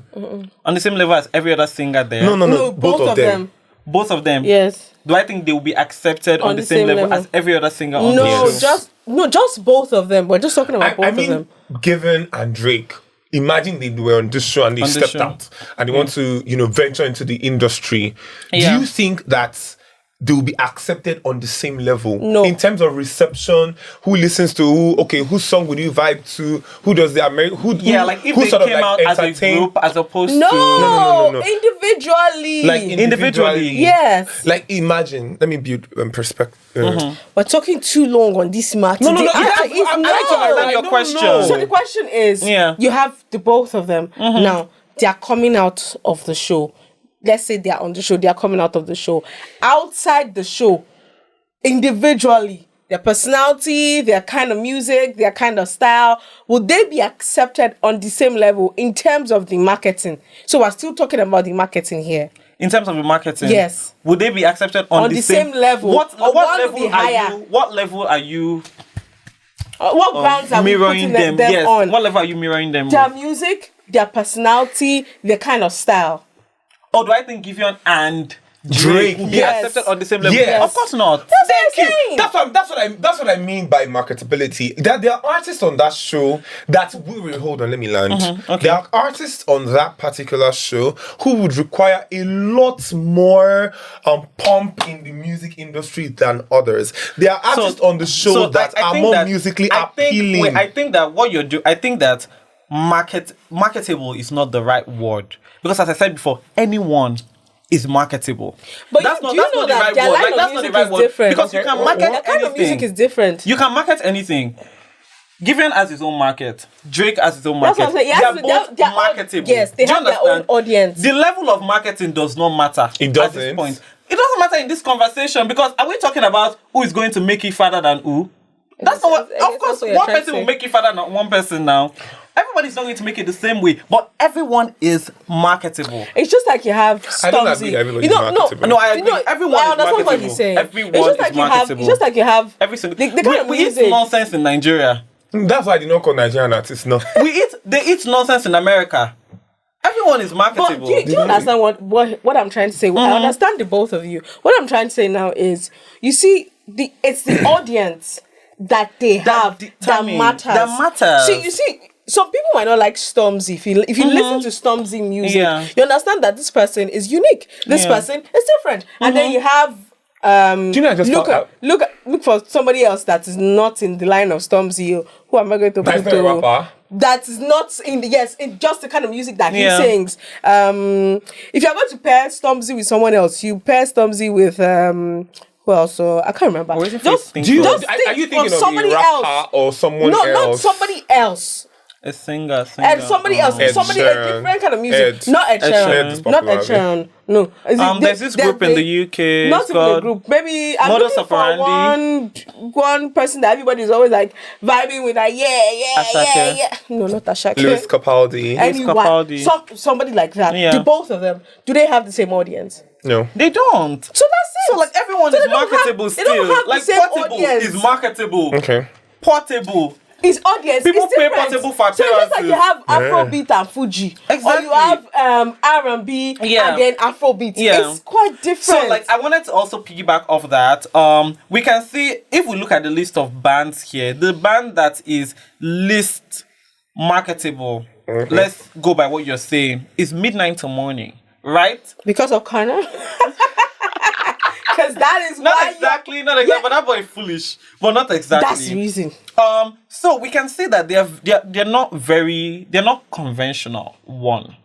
On the same level as every other singer there. No. Both of them. Both of them. Yes. Do I think they will be accepted on the same level as every other singer on the show? Just both of them. We're just talking about both of them. Given and Drake. Imagine they were on this show and they stepped out and they want to, venture into the industry. Yeah. Do you think that they will be accepted on the same level? No. In terms of reception, who listens to who? Okay, whose song would you vibe to? Who does the American? Like if they came out as a group as opposed to... No. Individually. Like individually. Yes. Like imagine, let me build perspective. We're talking too long on this matter. No. I'm trying to understand your question. So the question is, you have the both of them. Now, they are coming out of the show. Let's say they are on the show, they are coming out of the show. Outside the show, individually, their personality, their kind of music, their kind of style, would they be accepted on the same level in terms of the marketing? So we're still talking about the marketing here. In terms of the marketing, yes. Would they be accepted on the same level? What level higher? What level are you? What brands are we mirroring putting them yes. on? What level are you mirroring them? Their with? music, their personality, their kind of style. do I think Giveon and Drake will be Yes. accepted on the same level? Yes. Of course not. That's what I'm saying. That's what I mean by marketability. That there are artists on that show that will hold on, let me land. Okay. There are artists on that particular show who would require a lot more pump in the music industry than others. There are artists on the show that are more musically appealing. I think that what you're doing, I think that marketable is not the right word, because as I said before, anyone is marketable. But that's do not you the know that right their word. line Like, of that's not the music right is word. different? Because you can market Their kind of anything. music is different. You can market anything. Giveon has his own market. Drake has his own market. That's what I'm saying. They are both marketable. Yes, they Do you have their own understand? audience. The level of marketing does not matter. It At doesn't. this point. It doesn't matter in this conversation, because are we talking about who is going to make it farther than who? That's not what. I guess Of course, that's what you're one trying to person will say. make it farther than one person now. Everybody's not going to make it the same way, but everyone is marketable. It's just like you have I don't Stormzy. agree that everybody's No, marketable. No, I agree. Everyone I is understand what marketable. he's saying. Everyone it's just is like you have. marketable. It's just like you have Every single the kind of we eat music. nonsense in Nigeria. That's why I did not call Nigerian artists. No. They eat nonsense in America. Everyone is But marketable. do you understand what I'm trying to say? I understand the both of you. What I'm trying to say now is, you see, it's the audience that they have that matters. That matters. See, you see, some people might not like Stormzy. If you listen to Stormzy music, you understand that this person is unique. This person is different. And then you have Do you know I just look for somebody else that is not in the line of Stormzy. Who am I going to That's put not a to? rapper. That is not in just the kind of music that Yeah. he sings. If you're going to pair Stormzy with someone else, you pair Stormzy with who else? So I can't remember. Where's the Just, face thing Do you, just are think you thinking of of somebody a rapper else. or someone No, else? not somebody else. A singer. And somebody else, Ed somebody a Sheeran. different kind of music. Ed. Not Ed Ed Sheeran. Sheeran is Not Ed popular, Sheeran. No. There's this group in the UK. Not It's even a called group. Maybe I'm Modus looking for Operandi. one person that everybody is always like vibing with. Like Ashake. yeah. No, not Ashake. Lewis Capaldi. Anyone. Capaldi. Somebody like that. Yeah. The both of them. Do they have the same audience? No. They don't. So that's it. So like everyone So is they don't marketable have- they don't still. have the Like same portable audience. is marketable. Okay. Portable. It's audience. People it's pay different. portable for So it's just like you appearances. have Afrobeat and Fuji, or Exactly. you have R&B Yeah. and then Afrobeat. Yeah. It's quite different. So like I wanted to also piggyback off that. We can see if we look at the list of bands here, the band that is least marketable, let's go by what you're saying, is Midnight to Morning, right? because of Kana. Because that is Not why exactly, but that boy foolish. But not exactly. that's the reason. So we can see that they're not conventional, one.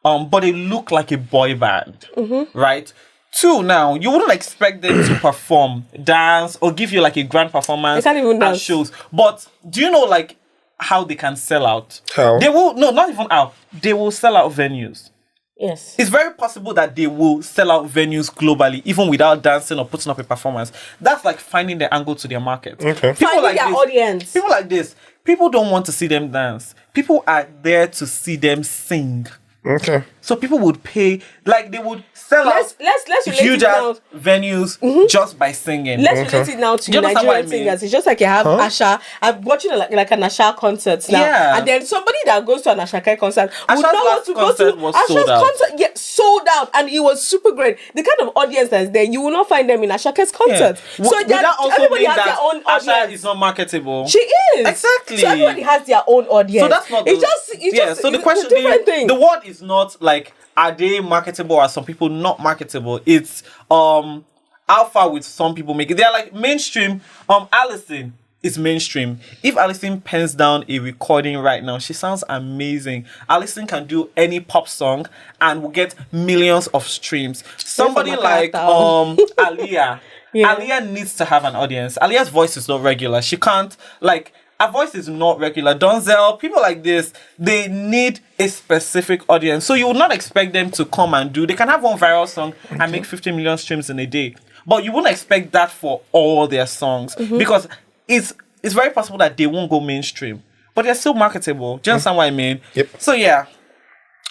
But they look like a boy band. Right? Two, now you wouldn't expect them to perform, dance, or give you like a grand performance They can't even at dance. shows. But do you know like how they can sell out? How? They will not even out. They will sell out venues. Yes. It's very possible that they will sell out venues globally, even without dancing or putting up a performance. That's like finding the angle to their market. Okay. People Finding like their this, audience. people like this, people don't want to see them dance. People are there to see them sing. Okay. So people would pay, like they would sell Let's out relate huge it now. ass venues just by singing. Let's relate it now to Do you understand what I Nigerian mean? singers. It's just like you have Asha. I'm watching like an Asha concert now. Yeah. And then somebody that goes to an Asha concert would Asha's not want last to go concert to was Asha's sold out. concert. Yeah, sold out. And it was super great. The kind of audience that's there, you will not find them in Asha's concert. Would that also everybody mean has that their own Asha audience. is not marketable? She is. Exactly. So everybody has their own audience. So that's not it's just so the it's question a different thing. the word is not like are they marketable or are some people not marketable? It's how far with some people make it. They're like mainstream. Allison is mainstream. If Allison pens down a recording right now, she sounds amazing. Allison can do any pop song and will get millions of streams. Somebody like Aaliyah. Yeah. Aaliyah needs to have an audience. Aaliyah's voice is not regular. She can't like her voice is not regular. Donzel, people like this, they need a specific audience. So you would not expect them to come and do. They can have one viral song and make 50 million streams in a day. But you wouldn't expect that for all their songs because it's very possible that they won't go mainstream. But they're still marketable. Do you understand what I mean? Yep. So yeah.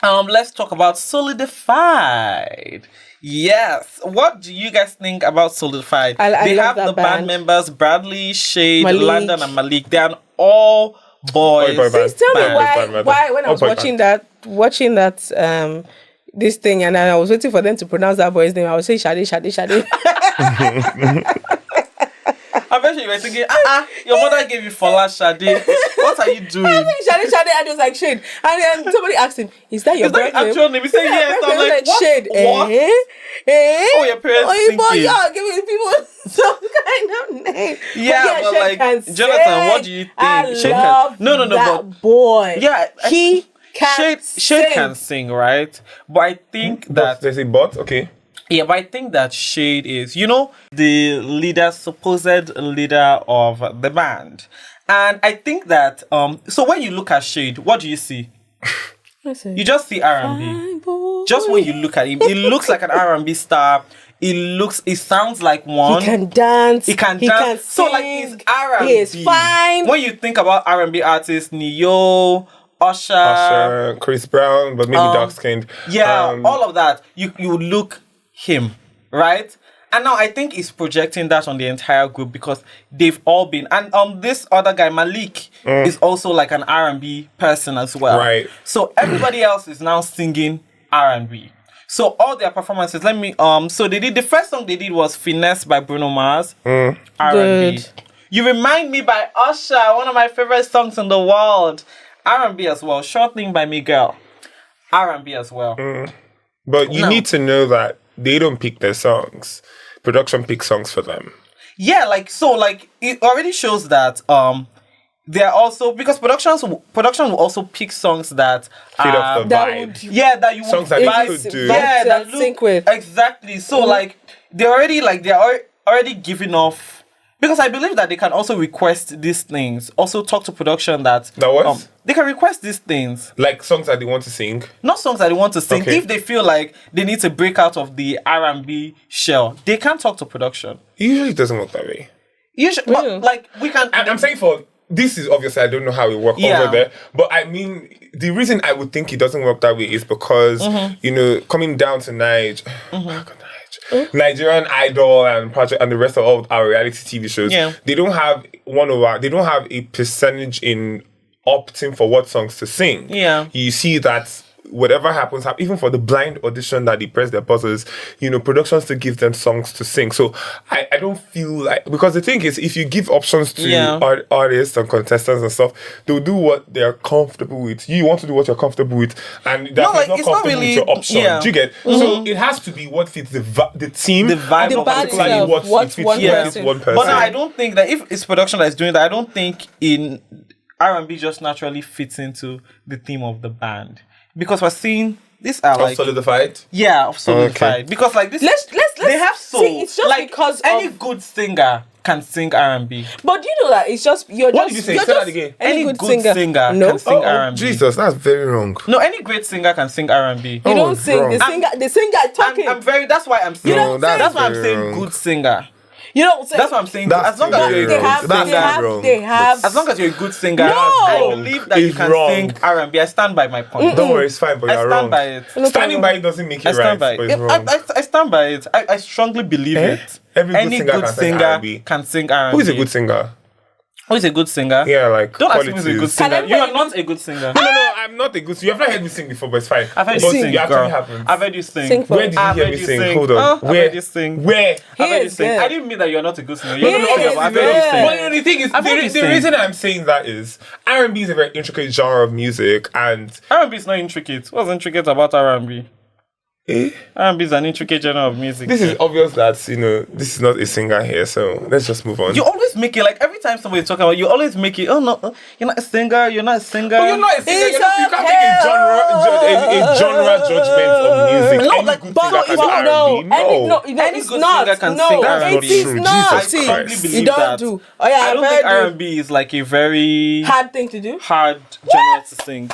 Let's talk about Solidified. Yes. What do you guys think about Solidified? I They love have that the band. members Bradley, Shade, Malik. Landon, and Malik. They're all boys. Boy band. Please tell me Band. why when I was boy watching that this thing, and I was waiting for them to pronounce that boy's name. I was saying Shade. I bet you were thinking, your mother gave you Fola Shade. What are you doing? I think Shade, and it was like Shade. And then somebody asked him, "Is that your birth name?" Actual name? He said yes. I'm like, what? Shade. What? Oh, your parents thinking. boy, yeah, giving people some kind of name. Yeah, but Shade like, can Jonathan, sing. what do you think? I Shade love no, that but boy. yeah, He can Shade can sing, right? But I think that there's a but, okay. yeah, but I think that Shade is, the leader, supposed leader of the band. And I think that, so when you look at Shade, what do you see? You just see R&B. Just when you look at him, he looks like an R&B star. It sounds like one. He can dance. He can Can dance. So like, sing. he's R&B. He is fine. When you think about R&B artists, Neo, Usher, Chris Brown, but maybe dark skinned. yeah, all of that. You look him, right? And now I think he's projecting that on the entire group because they've all been. And this other guy, Malik, is also like an R&B person as well. Right. So everybody else is now singing R&B. So all their performances, so they did, the first song they did was Finesse by Bruno Mars. R&B. Good. You Remind Me by Usher, one of my favorite songs in the world. R&B as well. Short Thing by Miguel. R&B as well. But you need to know that they don't pick their songs. Production picks songs for them. Yeah, it already shows that they're also, because production will also pick songs that Feed off the that vibe. would- that you Songs would that you vibe- could do. yeah, that sync with. exactly. So they're already giving off, because I believe that they can also request these things. Also talk to production that what? They can request these things. Like songs that they want to sing. Not songs that they want to sing. Okay. If they feel like they need to break out of the R&B shell, they can talk to production. It usually doesn't work that way. Really? Like we can. I'm saying this is obviously, I don't know how it works over there, but I mean, the reason I would think it doesn't work that way is because, coming down to Nigerian Idol and Project and the rest of all our reality TV shows, they don't have a percentage in opting for what songs to sing. Yeah. You see that whatever happens, even for the blind audition that they press their buzzers, productions to give them songs to sing. So I don't feel like, because the thing is, if you give options to artists and contestants and stuff, they'll do what they're comfortable with. You want to do what you're comfortable with, and that's not comfortable with your option. Do you get? So it has to be what fits the team, the vibe, the of band particularly itself, what fits one one person. But no, I don't think that if it's production that is doing that, I don't think in R&B just naturally fits into the theme of the band. Because we're seeing these are like solidified. Yeah, solidified. Okay. Because like this, Let's they have soul. see, it's just like because any good singer can sing R&B. But you know that it's just What did you say? Say that again. Any good singer can sing R&B. Jesus, that's very wrong. No, any great singer can sing R&B. You don't sing. wrong. The singer is talking. I'm very. That's why I'm saying. No, that's why I'm very saying wrong. good singer. You don't say. That's what I'm saying. That's As long as you're a very good wrong. singer, they have. as long as you're a good singer, No. I believe that you It's can wrong. sing R&B. I stand by my point. Don't worry, it's fine, but I you're stand wrong. by it. Standing by it doesn't make it I right, stand by but it. it's wrong. I stand by it. I strongly believe it. Every Any good singer good can sing singer R&B. can sing R&B. Who is a good singer? Who is a good singer? Yeah, like Don't ask me who's a good qualities. singer. Can You are everybody- not a good singer. No, I'm not a good singer. You've not heard me sing before, but it's fine. I've heard But you sing, it actually girl. happens. I've heard you sing. Sing for Where did you I've hear heard me you sing? sing. Hold on. I've Where? heard you sing. Where? I've heard you is sing. good. I didn't mean that you're not a good singer. He You're not is I've heard you good. sing. But the thing is, I've heard you the sing. reason I'm saying that is R&B is a very intricate genre of music, and R&B is not intricate. What's intricate about R&B? eh, R&B is an intricate genre of music. this is obvious that this is not a singer here. So let's just move on. You always make it like every time somebody's talking about, you always make it. Oh no, you're not a singer. You're not a singer. But you're not a singer. It's You can't make a genre judgment of music. No, Any like, good But singer it's can not. R&B. No. Any it's good not. singer can No, sing it R&B. is That's not not. true. I Jesus strongly Christ. believe You don't that. do. Oh yeah, I I've don't think heard you. R&B is like a very Hard thing to do. hard genre to sing.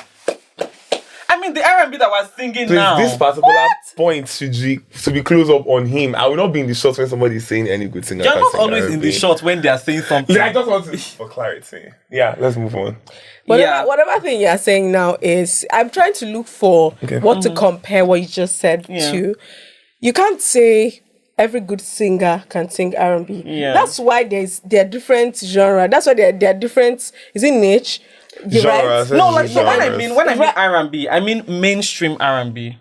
I mean, the R&B that we're singing Please, now. this particular point should be close up on him. I will not be in the shots when somebody is saying any good singer. You're can not sing always in R&B. the shot when they are saying something. Yeah, I just want to, for clarity. Yeah, let's move on. Whatever thing you're saying now is, I'm trying to look for what to compare what you just said to. You can't say every good singer can sing R&B. Yeah. That's why they're different genre. That's why they're different. Is it niche? You're Genres. right. No, like so when I Genres. mean R&B, I mean mainstream R&B.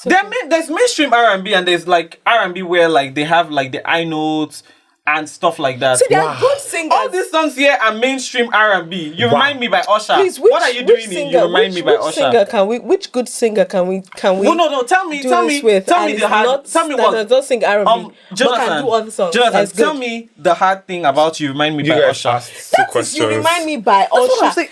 There's mainstream R&B and there's like R&B where like they have like the I notes and stuff like that. See, they are good singers. All these songs here are mainstream R&B. You remind me by Usher. Please, what are you doing here? You remind me by Usher. Which good singer can we? No. Tell me the hard. Tell me what. Don't sing R&B. Jonathan, can do other songs. Jonathan, tell me the hard thing about you remind me by Usher. You remind me by Usher.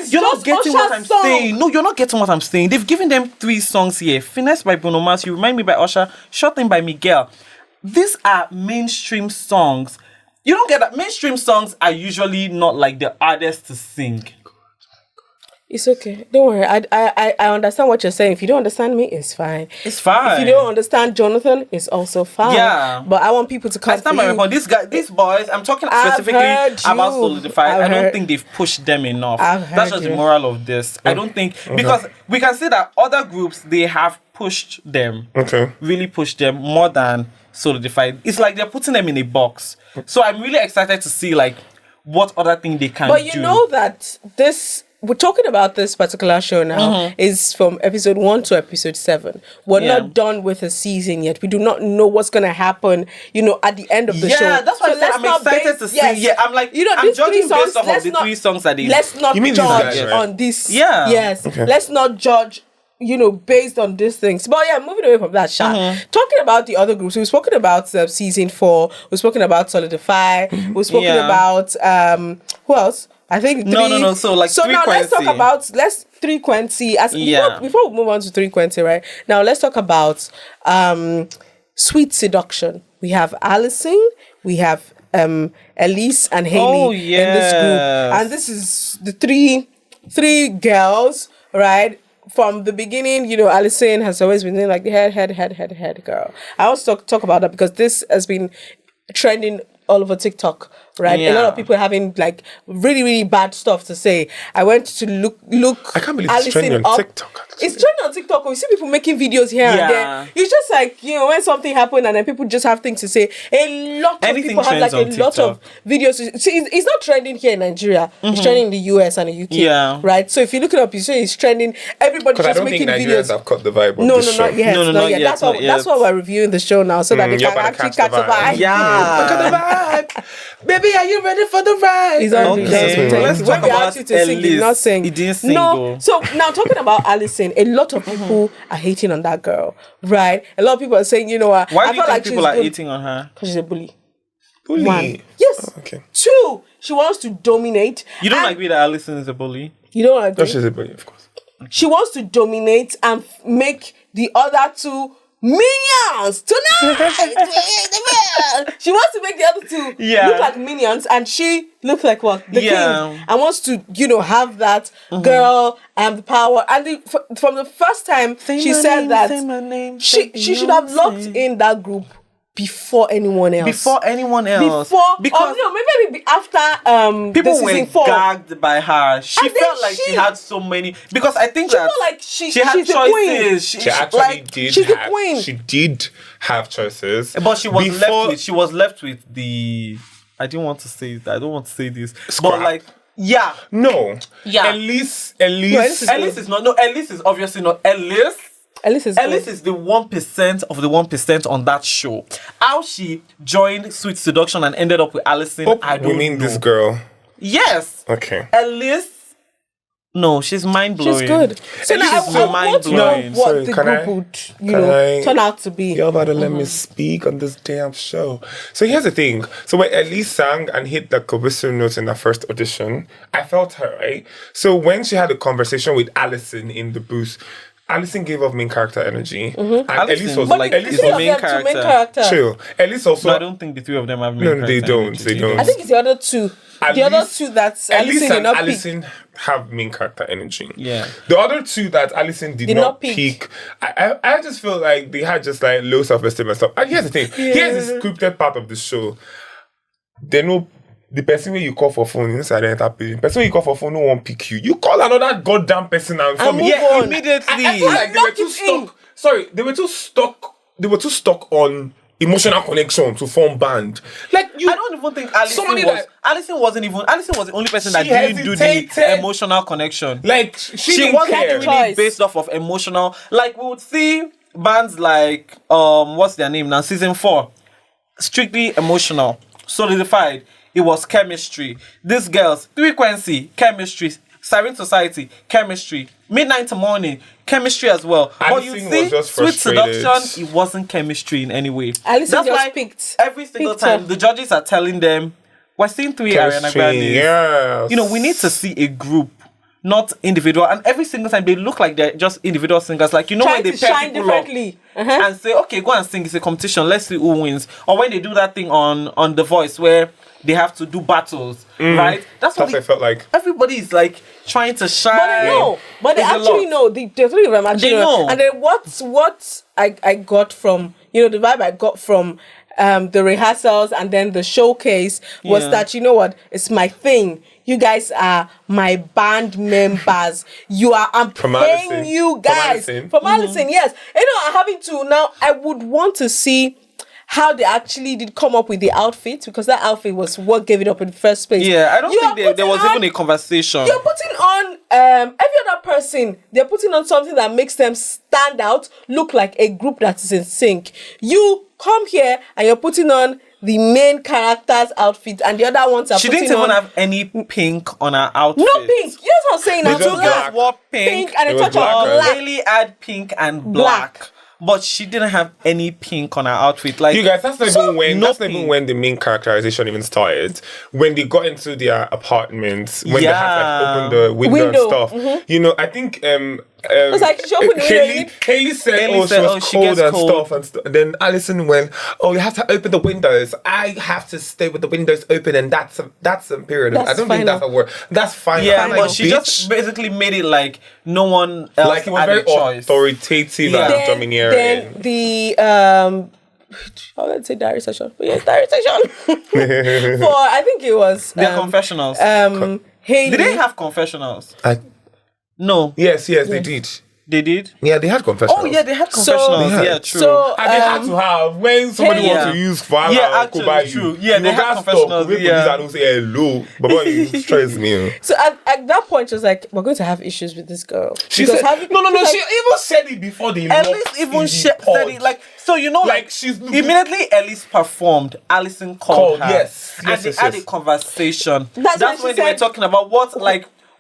You're not getting what I'm saying. No, you're not getting what I'm saying. They've given them 3 songs here. Finesse by Bruno Mars. You remind me by Usher. Short Thing by Miguel. These are mainstream songs. You don't get that. Mainstream songs are usually not like the hardest to sing. It's okay. Don't worry. I understand what you're saying. If you don't understand me, it's fine. It's fine. If you don't understand Jonathan, it's also fine. Yeah. But I want people to come. That's not my point. These boys, I'm talking specifically about Solidify. I don't think they've pushed them enough. That's just the moral of this. I don't think because we can see that other groups they have pushed them. Okay. Really pushed them more than Solidify. It's like they're putting them in a box. So I'm really excited to see like what other thing they can do. But you know that we're talking about this particular show now is from episode 1 to episode 7. We're not done with the season yet. We do not know what's going to happen, at the end of the show. Yeah, that's why I'm excited to see. Yes. Yeah, I'm like, I'm judging based off of the 3 songs that they... Let's not judge on this. Yeah. Yes. Okay. Let's not judge based on these things. But yeah, moving away from that, talking about the other groups, we've spoken about season 4, we've spoken about Solidify, we've spoken about, who else? I think no. So now let's talk about 320 before we move on to 320, right? Now let's talk about Sweet Seduction. We have Allison, we have Elise and Hailey in this group, and this is the three girls, right? From the beginning, Allison has always been like the head girl. I also talk about that because this has been trending all over TikTok, right? A lot of people having like really, really bad stuff to say. I went to look. I can't believe it's trending on TikTok. It's trending on TikTok. We see people making videos here and there. It's just like, when something happened and then people just have things to say. A lot of people have like a lot of videos. See, it's not trending here in Nigeria. It's trending in the US and the UK. Yeah. Right? So if you look it up, you see it's trending. Everybody's just making videos. Because I don't think Nigerians have caught the vibe of this show. Not yet. That's why we're reviewing the show now, so that they can actually catch the vibe. Yeah. Look at the vibe. Baby, are you ready for the ride? Let's talk about Elise. Not saying. He didn't sing. No. So now talking about Allison, a lot of people are hating on that girl, right? A lot of people are saying, why do you think people are hating on her? Because she's a bully. Bully? 1. Yes. Oh, okay. 2, she wants to dominate. You don't agree that Allison is a bully? You don't agree? No, she's a bully, of course. She wants to dominate and make the other 2 minions tonight. She wants to make the other 2 look like minions, and she looks like what? The king, and wants to have that girl and the power. And from the first time she said that she should have locked in that group before anyone else. Because maybe after people were 4. gagged by her. She felt like she had so many. Because I think that like she had choices. She actually did. She's the queen. She did have choices, but she was left with the. I didn't want to say that. I don't want to say this. Scrap. But like. Yeah. No. Yeah. Elise is not. No, Elise is obviously not. Elise is the 1% of the 1% on that show. How she joined Sweet Seduction and ended up with Allison, I don't know. This girl? Yes. Okay. Elise, no, she's mind-blowing. She's good. So now I want to know what the group would, turn out to be. You're about to let me speak on this damn show. So here's the thing. So when Elise sang and hit the Kobisu notes in the first audition, I felt her, right? So when she had a conversation with Allison in the booth, Allison gave off main character energy. And Elise was like is the main character. Chill. Elise also. No, I don't think the 3 of them have main character. No, they don't. They don't. I think it's the other 2. The other 2 that Elise and Allison have main character energy. Yeah. The other 2 that Allison did not peak. I just feel like they had just like low self-esteem and stuff. And here's the thing. Here's the scripted part of the show. They know. The person where you call for phone inside the entire person you call for phone no one pick you. You call another goddamn person and move on. Immediately. I feel like they were too stuck. Sorry, they were too stuck on emotional connection to form band. Like you, I don't even think Alison was the only person that She didn't do the hesitated. emotional connection. like she didn't wasn't care. doing it based off of emotional. Like we would see bands like what's their name now? Season 4, strictly emotional, solidified. It was chemistry. These girls, Frequency, chemistry. Siren Society, chemistry. Midnight to Morning, chemistry as well. But you Alison see, was just Sweet frustrated. Seduction, it wasn't chemistry in any way. Alison just why picked. every single picked time her. the judges are telling them, we're seeing 3 Ariana Chemistry, Grandes. yes. You know, we need to see a group, not individual. And every single time they look like they're just individual singers. Like, you know, Trying when they to pair shine people up differently. and say, okay, go and sing. It's a competition. Let's see who wins. Or when they do that thing on The Voice where they have to do battles, right? That's what I felt like. everybody is like trying to shine. But they know. But they It's a actually lot. know. The three of them actually They know. And then what I got from, the vibe I got from the rehearsals and then the showcase was Yeah. that, you know what, it's my thing. You guys are my band members. I'm From paying Alison. you From guys. Alison. From Alison, yes. I'm having to now, I would want to see how they actually did come up with the outfit, because that outfit was what gave it up in the first place. Yeah, I don't You are think there was putting even a conversation. You're putting on every other person. They're putting on something that makes them stand out, look like a group that is in sync. You come here and you're putting on the main character's outfit, and the other ones are She putting didn't even on have any pink on her outfit. no pink. You know what I'm saying? They Now, just Two black. girls wore pink, and a It was touch black of and- black. Lily had pink and black. But she didn't have any pink on her outfit. Like, You guys, that's not even when no that's not even pink. when the main characterization even started. When they got into their apartments, when they had to Yeah. open the window and Window, stuff. You know, I think It's like she opened the window. Haley said, Haley "Oh, said, she "Oh, was she cold gets and cold." stuff." And then Alison went, "Oh, you have to open the windows. I have to stay with the windows open, and that's a period. That's I don't final. think that's a word. That's fine. yeah, Fine. but she bitch. just basically made it like no one else like it was had very a choice. authoritative Yeah. and domineering." Then the let's say diary session. But yeah, diary session. For I think it was Their confessionals. Haley. Did they have confessionals? No, Yes, they did. they did. Yeah, they had confessionals. Oh yeah, they had So- confessionals. They had. yeah, true. So And they had to have when somebody Haley- wants to use Fala Yeah, or actually, Kuba true. you. Yeah, you they know, had that confessionals, Stuff, yeah. I don't say hello, but boy, you stress me. So at that point, she was like, "We're going to have issues with this girl." She Because said, having- no. like, She even said it before they Ellis locked in even the said pod. it like so. You know, Like, like she's looking- immediately Ellis performed. Alison called her. Yes, and yes, they yes, had yes. a conversation. That's That's when when she they were said- talking about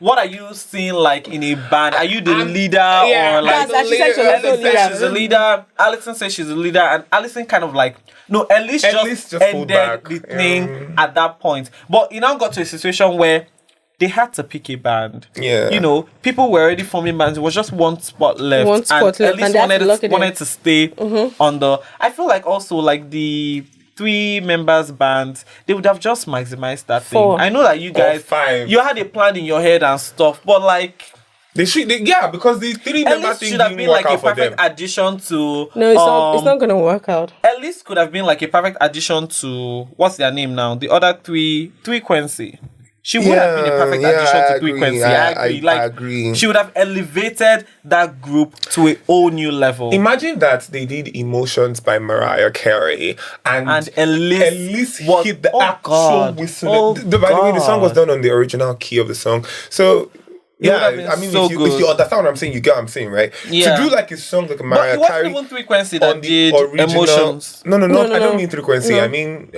what are you seeing like in a band? Are you the leader yeah, or like? That's- and she said she was Ellis also said leader. she's a leader. Alison says she's a leader, and Alison kind of like no. Ellis Ellis just just pulled ended back. the thing at that point. But it now got to a situation where they had to pick a band. Yeah. You know, people were already forming bands. It was just one spot left. One spot left, Ellis and they had to lock it in. wanted to stay on the. I feel like also like the 3 members band, they would have just maximized that 4. thing. I know that you guys 5. you had a plan in your head and stuff, but like They should, because the 3 at member least thing should have didn't been work like a out for them. perfect addition to No, it's not going to work out. at least could have been like a perfect addition to what's their name now? The other 3 Quincy. She would have been a perfect addition I to agree. Quincy. I agree. Like agree. she would have elevated that group to a whole new level. Imagine that they did Emotions by Mariah Carey and Ellis Ellis hit the actual God. whistle. Oh, By the way, the song was God. done on the original key of the song. So, would have yeah, been I mean, so if you good. understand what I'm saying, you get what I'm saying, right? Yeah. To do like a song like a But Mariah it wasn't Carey even 3 Quincy that on the did original. Emotions. No, I don't no. mean frequency. No. I mean,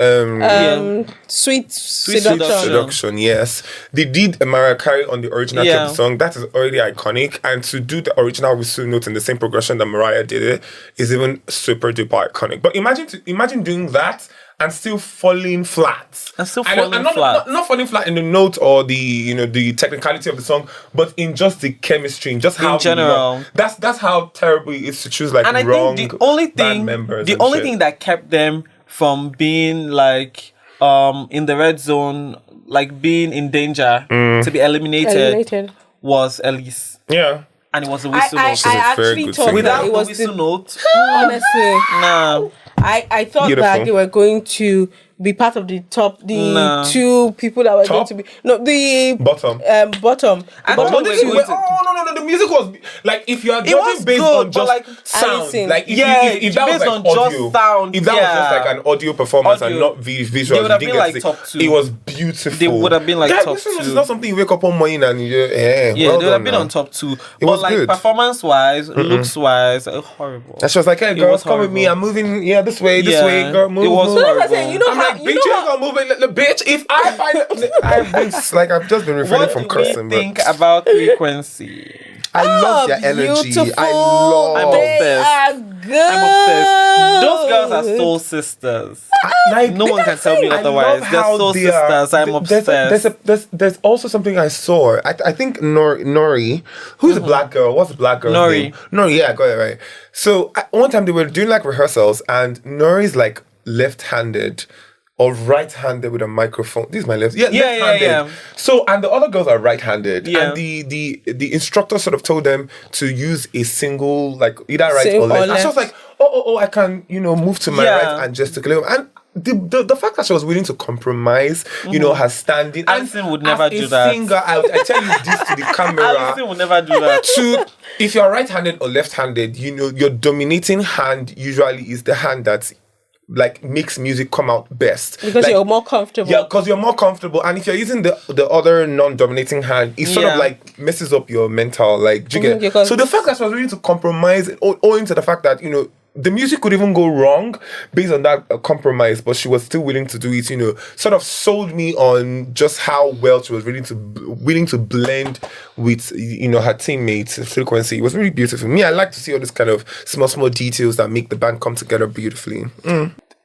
Sweet Seduction. seduction. Seduction, yes. They did a Mariah Carey on the original key of Yeah. the song. That is already iconic. And to do the original whistle notes in the same progression that Mariah did it is even super duper iconic. But imagine doing that and still falling flat. And still I falling don't- flat. Not falling flat in the note or the technicality of the song, but in just the chemistry, in just how general. That's how terrible it is to choose like And I wrong think the only band thing members. the and only shit. thing that kept them from being like in the red zone, like being in danger to be eliminated was Elise. Yeah. And it was a whistle I note. very actually good thought singer. Without that it the was whistle the, note, honestly. nah. I thought Beautiful. that they were going to be part of the top, the No. 2 people that were going Top? to be the Bottom. bottom. I Bottom don't think two. we went to- no. The music was like if you are was judging based good, on but, just like, sound, Alison. like if that was based like on just audio, sound, if that was just yeah. like an audio performance and Audio. not visuals, They would have you been didn't like get to top see- 2. It was beautiful. They would have been like Guys, top this one 2. is not something you wake up one morning and Yeah, well they would have done been now. on top 2. It But was like good. performance-wise, looks-wise, horrible. And she was like, "Hey, It girls, was come with me. horrible. I'm moving. Yeah, this way, Yeah, girl, move, it was move." So that's what I'm saying. You know I'm how like, you bitch, know you ain't how gonna move it, bitch. If I find, I've been like, I've just been refraining What from do cursing, we think but about Frequency? I love their energy. beautiful. I love. I'm They obsessed. are good. I'm obsessed. Those girls are soul sisters. Like, No one can tell me I otherwise. love They're how soul they are- sisters. I'm obsessed. There's also something I saw. I think Nori, who's the black girl? What's the black girl's Nori. name? Nori, yeah, I got it right. So one time they were doing like rehearsals, and Nori's like left-handed or right-handed with a microphone. This is my left. Yeah, left-handed. yeah. So and the other girls are right-handed, Yeah. and the instructor sort of told them to use a single like either right Same or left. or And she was left. like, oh, I can move to my Yeah. right and gesticulate. And the fact that she was willing to compromise, her standing. Alison and would never as do a that. Singer, I tell you this to the camera. Alison will never do that. If you're right-handed or left-handed, your dominating hand usually is the hand that's like makes music come out best Because like, you're more comfortable. yeah, because you're more comfortable, and if you're using the other non-dominating hand, it sort of Yeah. like messes up your mental like do you get? because- So the fact that she was willing to compromise, owing to the fact that the music could even go wrong based on that compromise, but she was still willing to do it. Sort of sold me on just how well she was willing to blend with her teammates. Frequency, it was really beautiful. Me, I like to see all this kind of small details that make the band come together beautifully.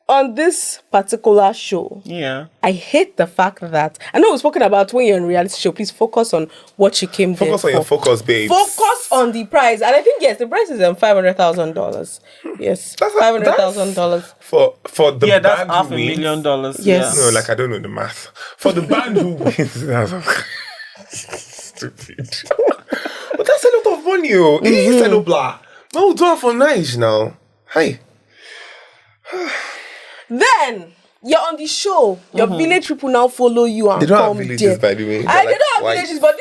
On this particular show, Yeah. I hate the fact that I know we've spoken about when you're in a reality show. Please focus on what you came there Focus for. on your focus, babe. Focus on the prize, and I think yes, the price is $500,000. Yes, $500,000. For the Yeah, that's band half who a wins. $1 million. Yes. No, like I don't know the math. For the band who wins, stupid. But that's a lot of money, oh. It is a lot blah. No, do it for nice now. Hi. Then you're on the show. Your village people now follow you and They don't have come villages, there. by the way. They They're like don't have white. villages, but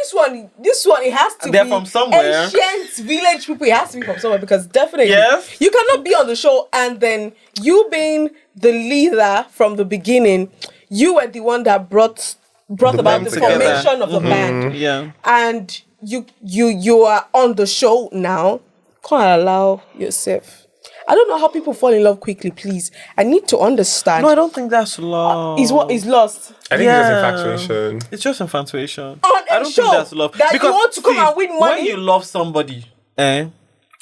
this one, it has to They're be from somewhere. ancient village people. It has to be from somewhere because definitely Yes. you cannot be on the show and then you being the leader from the beginning, you were the one that brought about band the together. formation of the band, Yeah. and you are on the show now. Can't allow yourself. I don't know how people fall in love quickly. Please, I need to understand. No, I don't think that's love. Is what is lost. I think it's infatuation. It's just infatuation. On I a don't show think that's love. that you want to come and win money. When you love somebody,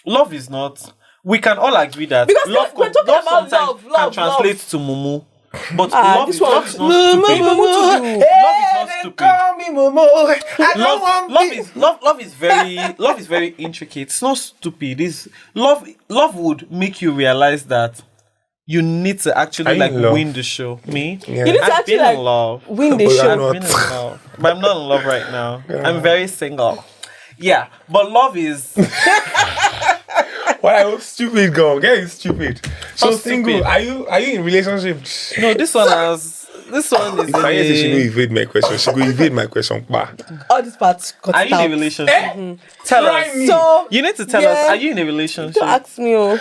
love is not. We can all agree that Because love, we're talking about sometimes love, can translate to mumu. But this one- love is not stupid. Love is not stupid. Call me Momo. I don't want Love is very intricate. It's not stupid. It's love would make you realize that you need to Are actually you like in love? win the show. Me? Yeah. You need to I've actually been like in love. win the But show. you're I've not. been in love. But I'm not in love right now. I'm very single. Yeah. But love is Why are you stupid, girl? Get you stupid. So Not single. stupid. Are you in relationship? no, this one is If I say she no evade my question, she go evade my question. Bah. All these parts cut Are you in a out. relationship? Tell Try us. me. So You need to tell Yeah. us, are you in a relationship? don't ask me. Oh,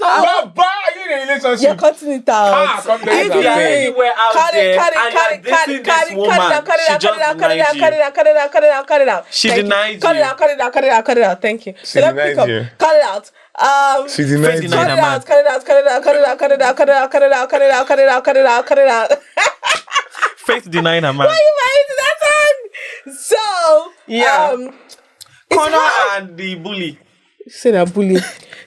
Baba, are you in a relationship? you're cutting it out. come If you are anywhere out there and you're dating this woman, she just denied you. Cut it out. She Thank you. denied Cut it you. out. Cut it out. Thank you. She Let me denied pick up. you. Cut it out. She denied Fred you. denied Cut it man. out. Cut it out. Cut it out. Cut it out. Cut it out. Cut it out. Cut it out. Cut it out. Cut it out. Cut it out. Cut it out. Faith denying her man. Why you married to that song? So Yeah. it's Connor how- and the bully. say that bully.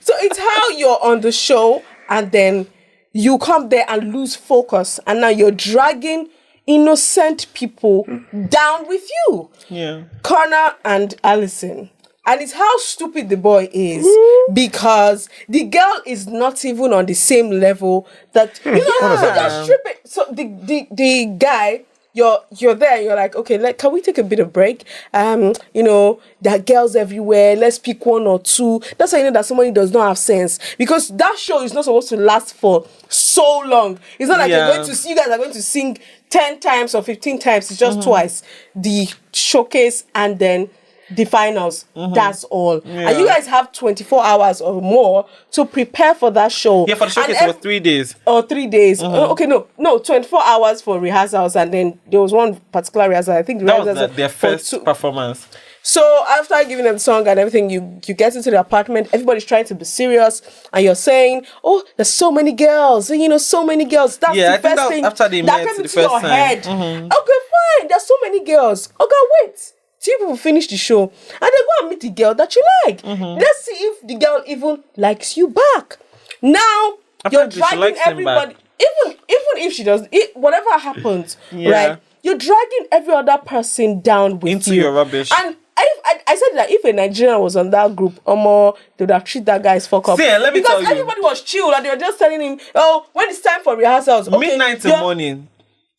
So it's how you're on the show and then you come there and lose focus and now you're dragging innocent people down with you. Yeah. Connor and Alison. And it's how stupid the boy is because the girl is not even on the same level that so they're stripping. So the guy you're there, you're like, okay, can we take a bit of break? You know, there are girls everywhere, let's pick one or two. That's how you know that somebody does not have sense, because that show is not supposed to last for so long. It's not like you're going to see, you guys are going to sing 10 times or 15 times. It's just twice, the showcase and then the finals. That's all. And you guys have 24 hours or more to prepare for that show. Yeah, for the showcase it was 3 days. Or 3 days. Okay, no, 24 hours for rehearsals, and then there was one particular rehearsal. I think that was their first performance. So after giving them the song and everything, you get into the apartment, everybody's trying to be serious, and you're saying, oh, there's so many girls, you know, so many girls. That's the first thing after they that met came the into your first time. head. Okay, fine, there's so many girls. Okay, wait. Till people finish the show, and then go and meet the girl that you like. Let's see if the girl even likes you back. Now you're dragging everybody. Even if she doesn't, whatever happens, right? You're dragging every other person down with into you. your rubbish. And I said that if a Nigerian was on that group, they would have treated that guy's fuck up. See, let me tell you. Because everybody was chill and they were just telling him, oh, when it's time for rehearsals, okay, midnight in the morning.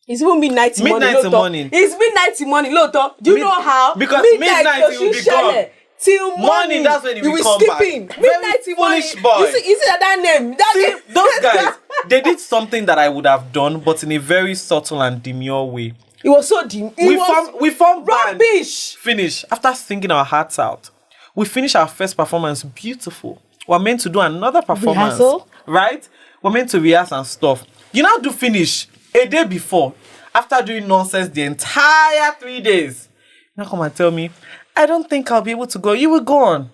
It's even midnight in the morning. It's midnight in the morning. Do you know how? Because midnight you will be gone. Till morning, that's when you will come skipping. back. Midnight in morning. Boy. You see that name? See, those guys, they did something that I would have done, but in a very subtle and demure way. It was so dim. We formed rubbish. Finish. After singing our hearts out, we finished our first performance beautiful. We're meant to do another performance. Rehearsal? Right? We're meant to rehearse and stuff. You now do finish a day before, after doing nonsense the entire 3 days. Now come and tell me, I don't think I'll be able to go. You will go on.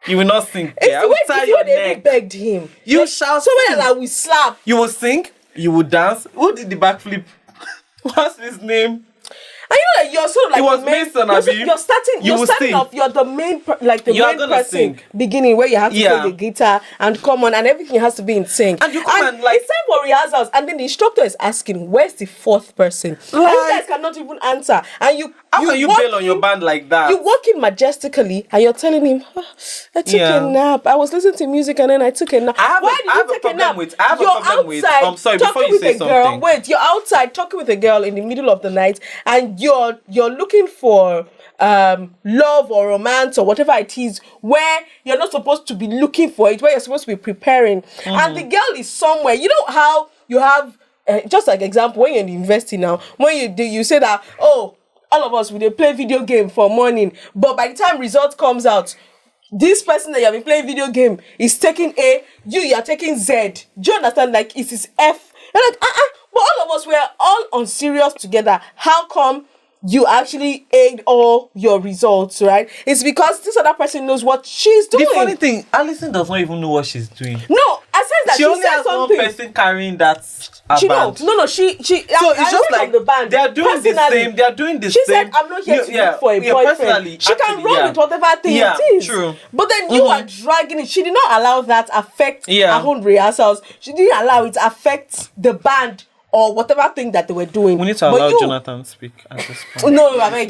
You will not sing. It's I will tie your neck. Begged him. You shall so sing. when we slap. You will sing. You will dance. Who did the backflip? What's his name? And you know that you're sort of like it was the main, Mason, you're starting off, you're the main person sing. Beginning where you have to play the guitar and come on and everything has to be in sync. And you come and like it's time for rehearsals, and then the instructor is asking, where's the fourth person? And you guys cannot even answer. And how can you bail on your band like that? You walk in majestically and you're telling him, I took a nap. I was listening to music and then I took a nap. I have a problem with I'm sorry, before you say something. Wait, you're outside talking with a girl in the middle of the night and you're looking for love or romance or whatever it is, where you're not supposed to be looking for it, where you're supposed to be preparing, and the girl is somewhere. You know how you have just like example, when you're in university now, when you say that, oh, all of us we play video game for morning, but by the time result comes out, this person that you have been playing video game is taking A, you are taking Z. Do you understand? Like it is F. You're like, but all of us were all on serious together. How come you actually aid all your results, right? It's because this other person knows what she's doing. The funny thing, Alison does not even know what she's doing. No, I said that she only said has something. one person carrying that She band. No, she. So it's just like the band. They are doing the same. They are doing the she same. said, "I'm not here to look for a boyfriend." She can roll with whatever thing it is. True. But then you are dragging it. She did not allow that affect her own rehearsals. She didn't allow it affect the band or whatever thing that they were doing. We need to allow Jonathan to speak at this point. No, I mean,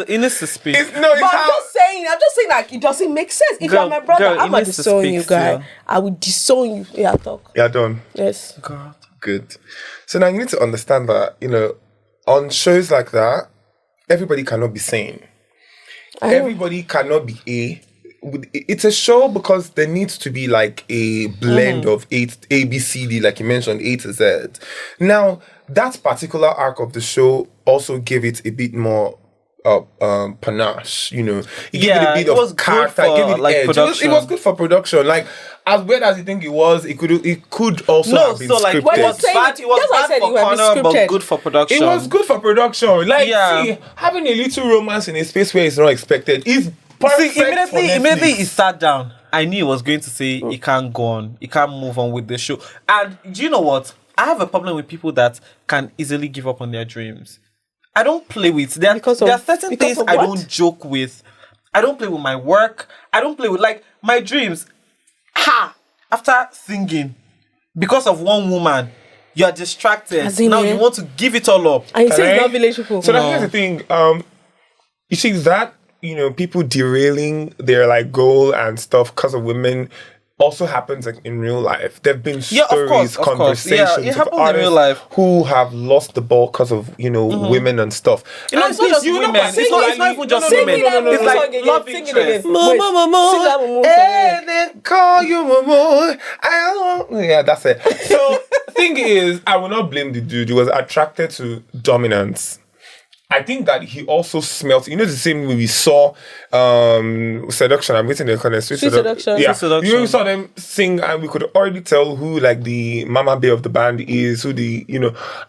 he needs to speak. I'm just saying like it doesn't make sense. If you're my brother, I'm gonna disown you, guy. I will disown you. Yeah, talk. Yeah, done. Yes. God. Good. So now you need to understand that, on shows like that, everybody cannot be sane. Everybody cannot be A. It's a show because there needs to be like a blend of A, B, C, D, like you mentioned, A to Z. Now, that particular arc of the show also gave it a bit more panache, it gave it a bit of character, it gave it edge. It was good for production. Like, as weird as you think it was, it could also have been scripted. It was bad for corner, but good for production. It was good for production. Like, see, having a little romance in a space where it's not expected is perfect. See, immediately he sat down, I knew he was going to say he can't go on, he can't move on with the show. And do you know what? I have a problem with people that can easily give up on their dreams. I don't play with. There are certain things I don't joke with. I don't play with my work. I don't play with, like, my dreams. After singing, because of one woman, you are distracted. Now you want to give it all up. And you say it's not village people. So here's the thing. You see that, people derailing their like goal and stuff because of women also happens like in real life. There've been Yeah, of course, stories, of course. conversations Yeah, it of happens in artists real life. who have lost the ball because of women and stuff. You know, And it's not just you know, women. It's not even just Sing women. it out, It's Mumu like song again, love sing it interest. again. Wait, sing that Mumu song again. They call you Momo. Yeah, that's it. So thing is, I will not blame the dude. He was attracted to dominance. I think that he also smelt. You know, the same way we saw Seduction. I'm waiting in the corner. Sweet Seduction. Yeah, Sweet Seduction. you know, we saw them sing, and we could already tell who like the Mama Bear of the band is. Who the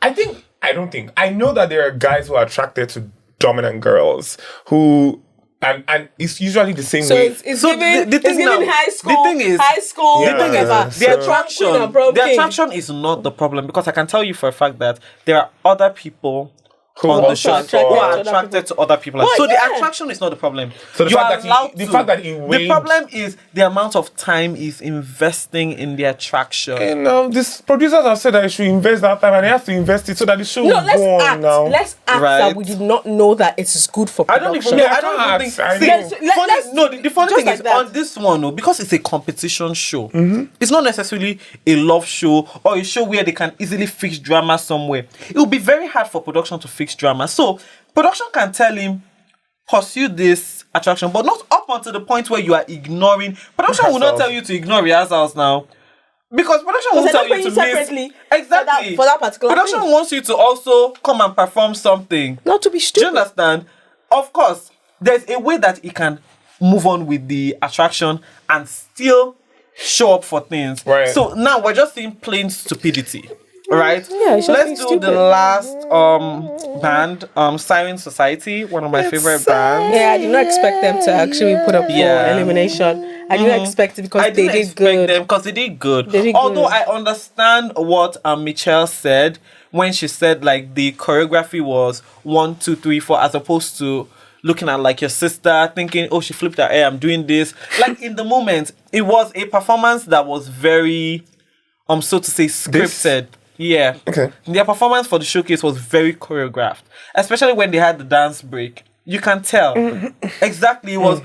I know that there are guys who are attracted to dominant girls who. And it's usually the same So way. it's So giving, the thing it's giving now- high school. the thing is- high school. the thing is, whatever. the Queen and attraction is not the problem, because I can tell you for a fact that there are other people Who on the also show attracted who to are other attracted to other people. Well, So the yeah. attraction is not the problem. So the You fact are that he- allowed the to. fact that he The waved- problem is the amount of time he's investing in the attraction. And these producers have said that he should invest that time, and he has to invest it so that the show No, will let's go on act. now. Let's act Right. that we did not know that it is good for I production. don't even know. Yeah, I don't even I think. can't. See, Let's- the funny just thing like is that. on this one, because it's a competition show. It's not necessarily a love show or a show where they can easily fix drama somewhere. It will be very hard for production to fix drama. So production can tell him, pursue this attraction, but not up until the point where you are ignoring. Production will not Rehearsals. tell you to ignore rehearsals now. Because production will they're tell not you paying to separately miss. Exactly. for that particular Production thing. wants you to also come and perform something. Not to be Do you stupid. understand? Of course, there's a way that he can move on with the attraction and still show up for things. Right. So now we're just seeing plain stupidity. Right? Yeah, it's just being Let's do stupid. the last band, Siren Society, one of my favorite bands. Yeah, I did not expect them to actually put up Yeah. for elimination. I didn't expect it because I they didn't did expect good. them because they did good. They did Although good. I understand what Michelle said when she said like the choreography was 1, 2, 3, 4, as opposed to looking at like your sister thinking, oh, she flipped her hair, I'm doing this. Like in the moment, it was a performance that was very, so to say, scripted. Yeah. Okay. Their performance for the showcase was very choreographed, especially when they had the dance break. You can tell exactly it was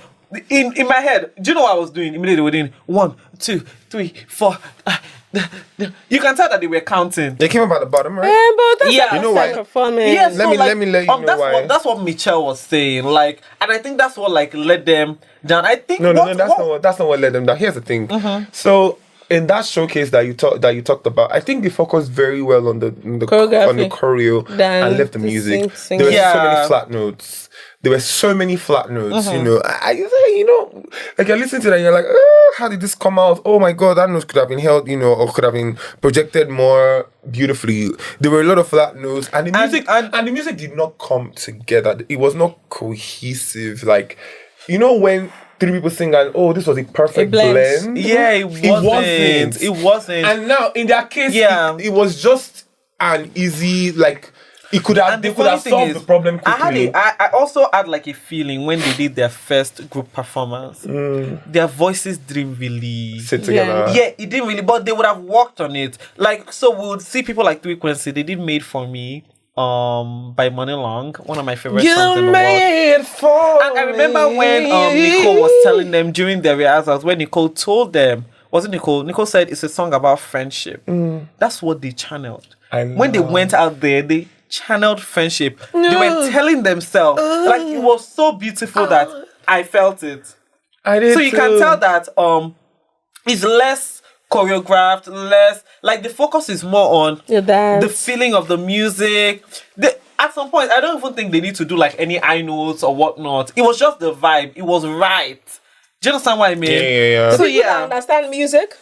in my head. Do you know what I was doing immediately within 1, 2, 3, 4? You can tell that they were counting. They came up at the bottom, right? But that's Yeah. a You know why? performance. Yes, Let me let you know that's why. That's what Michelle was saying. Like, and I think that's what like led them down. I think No, that's not what led them down. Here's the thing. So in that showcase that you talked about, I think they focused very well on the Choreography. on the choreo Than and left the the music. sing. There were so Yeah. many flat notes. You know, like you're listening to that, and you're like, how did this come out? Oh my god, that note could have been held, you know, or could have been projected more beautifully. There were a lot of flat notes, and the music and the music did not come together. It was not cohesive. Like, you know, when 3 people sing and this was a perfect blends. blend. Yeah, it wasn't. It wasn't. And now in their case, Yeah. it was just an easy, like, it could have, And they the could funny have thing solved is, the problem quickly. I also had like a feeling when they did their first group performance, their voices didn't really Sit together. Yeah, it didn't really, but they would have worked on it. Like, so we would see people like Three Quincy. They did Made For Me by Money Long, one of my favorite songs in the world. For And I remember when Nicole was telling them during their rehearsals, when Nicole told them, wasn't Nicole? Nicole said it's a song about friendship. That's what they channeled. When they went out there, they channeled friendship. They were telling themselves, like, it was so beautiful that I felt it. I did So you can too. tell that it's less choreographed, less like the focus is more on Your dance. the feeling of the music. At some point, I don't even think they need to do like any high notes or whatnot. It was just the vibe. It was right. Do you understand what I mean? Yeah. So People that yeah, understand music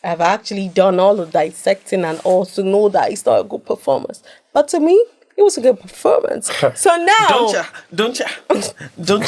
have actually done all the dissecting and also know that it's not a good performance. But to me, it was a good performance. So now, don't ya.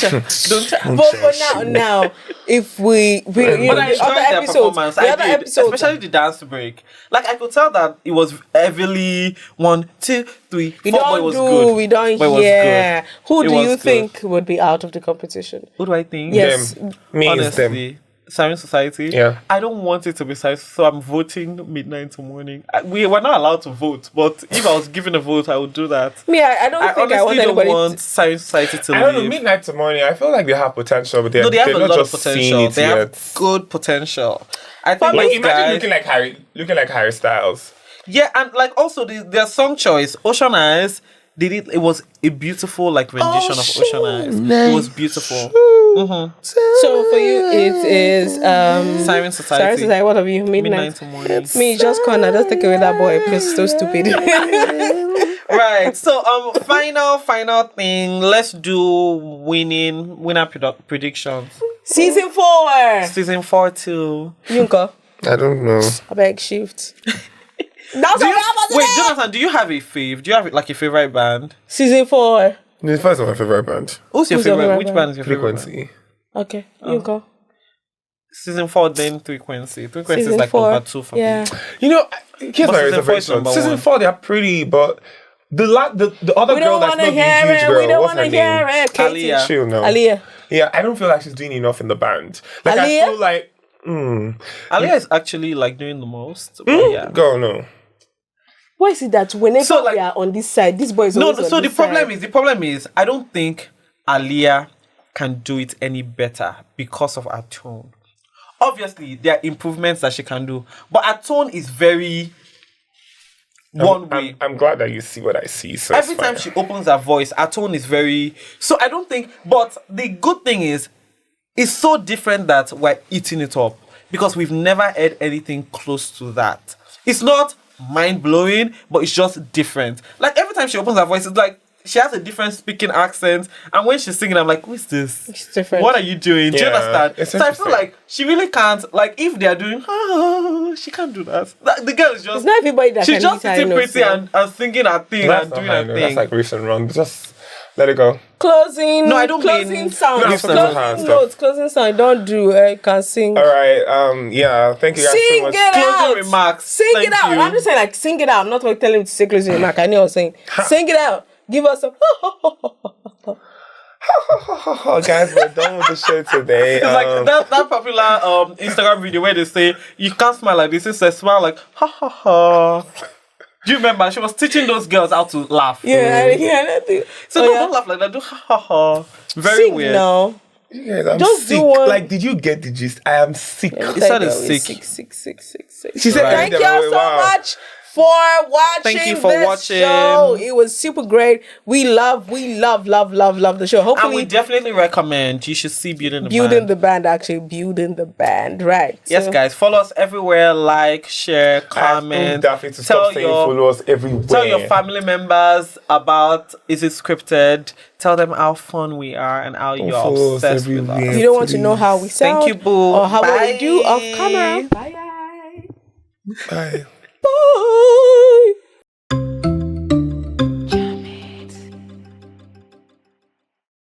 but for now, if we But I the other enjoyed their episodes, performance. the I other did, episodes, especially the dance break. Like I could tell that it was heavily 1, 2, 3, 4. we But it don't was do, good. we don't But it was hear. Who It do was you good. think would be out of the competition? Who do I think? Yes. Them. Me is them. Honestly, Siren Society. Yeah. I don't want it to be Siren, so I'm voting midnight to morning. We were not allowed to vote, but if I was given a vote, I would do that. Me, I don't think I want honestly anybody don't want Siren Society to I don't know, leave. midnight to morning. I feel like they have potential, but No, they have a not lot of just seeing potential. it They yet. have good potential. I think Like those imagine guys, looking like Harry Styles. yeah, and like also their song choice, Ocean Eyes. It was a beautiful like rendition of Ocean Eyes. It was beautiful. So for you, it is Siren Society. Siren Society. What have you? Midnight to morning. Me, just corner. Just take away that boy because he's so stupid. Right. So final thing. Let's do winner predictions. Season 4. Season 4 too. Yunko, I don't know. I beg shift. That's Wait, Jonathan, do you have a fave? Do you have like a favorite band? Season 4. The first one, my favorite band. Who's your Who's your favorite? favorite Which band? band is your favorite? Frequency. Okay, Yunko. Season 4, then Frequency. Frequency is Season like 4. number 2 for Yeah. me. You know, here's But my season 4 is reservation. number Season 1. 4, they're pretty, but the other We girl don't that's want not to the hear huge it. girl, We don't what's want her to hear name? it. Katie. Aliyah. Chill now. Aliyah. Yeah, I don't feel like she's doing enough in the band. Like I Aliyah? feel like, Aliyah is actually like doing the most. But yeah. go no. Why is it that whenever So, like- we are on this side, this boy is No, always on so the this problem is I don't think Aliyah can do it any better because of her tone. Obviously, there are improvements that she can do, but her tone is very one way. I'm glad that you see what I see. So Every it's time fine. she opens her voice, her tone is very. So I don't think. But the good thing is, it's so different that we're eating it up because we've never heard anything close to that. It's not mind blowing, but it's just different. Like every time she opens her voice, it's like she has a different speaking accent, and when she's singing, I'm like, who is this? It's different. What are you doing? Do you Yeah, understand? it's So I feel interesting. like she really can't. Like if they are doing, she can't do that. The girl is just. It's not everybody that She's can just hit her sitting notes, pretty so. and singing her thing That's and not doing how I her know. thing. That's like riffs and run. Just let it go. Closing. No, I don't closing mean- sound. No, Riffs and Closing runs. notes. Closing sound. Don't do. Can sing. All right. Yeah. Thank you guys so Sing much. it Closing out. remarks. Sing Thank it out. you. I'm just saying, like, sing it out. I'm not telling him to say closing remark. I know what I'm saying. Sing it out. Give us a. Guys, we're done with the show today. It's like that popular Instagram video where they say you can't smile like this. It says smile like ha ha ha. Do you remember? She was teaching those girls how to laugh. Yeah, yeah. So no, don't laugh like that. Do ha ha ha. Very Sing weird. now. You guys, I'm Just do sick. one. Like, did you get the gist? I am sick. It sounded sick. Sick. She said, Thank everything, y'all so wow. much for watching. Thank you for this watching. show. It was super great. We love the show. And Hopefully, we definitely recommend you should see Building the building Band. building the band, right? Yes, So, guys, follow us everywhere. Like, share, comment. Daffy to stop saying follow us everywhere. Tell your family members about Is It Scripted. Tell them how fun we are and how you're follow us obsessed with everywhere. If us. you don't want to know how we sound, Thank you, boo. or how Bye. we do off camera, bye. Bye. Bye.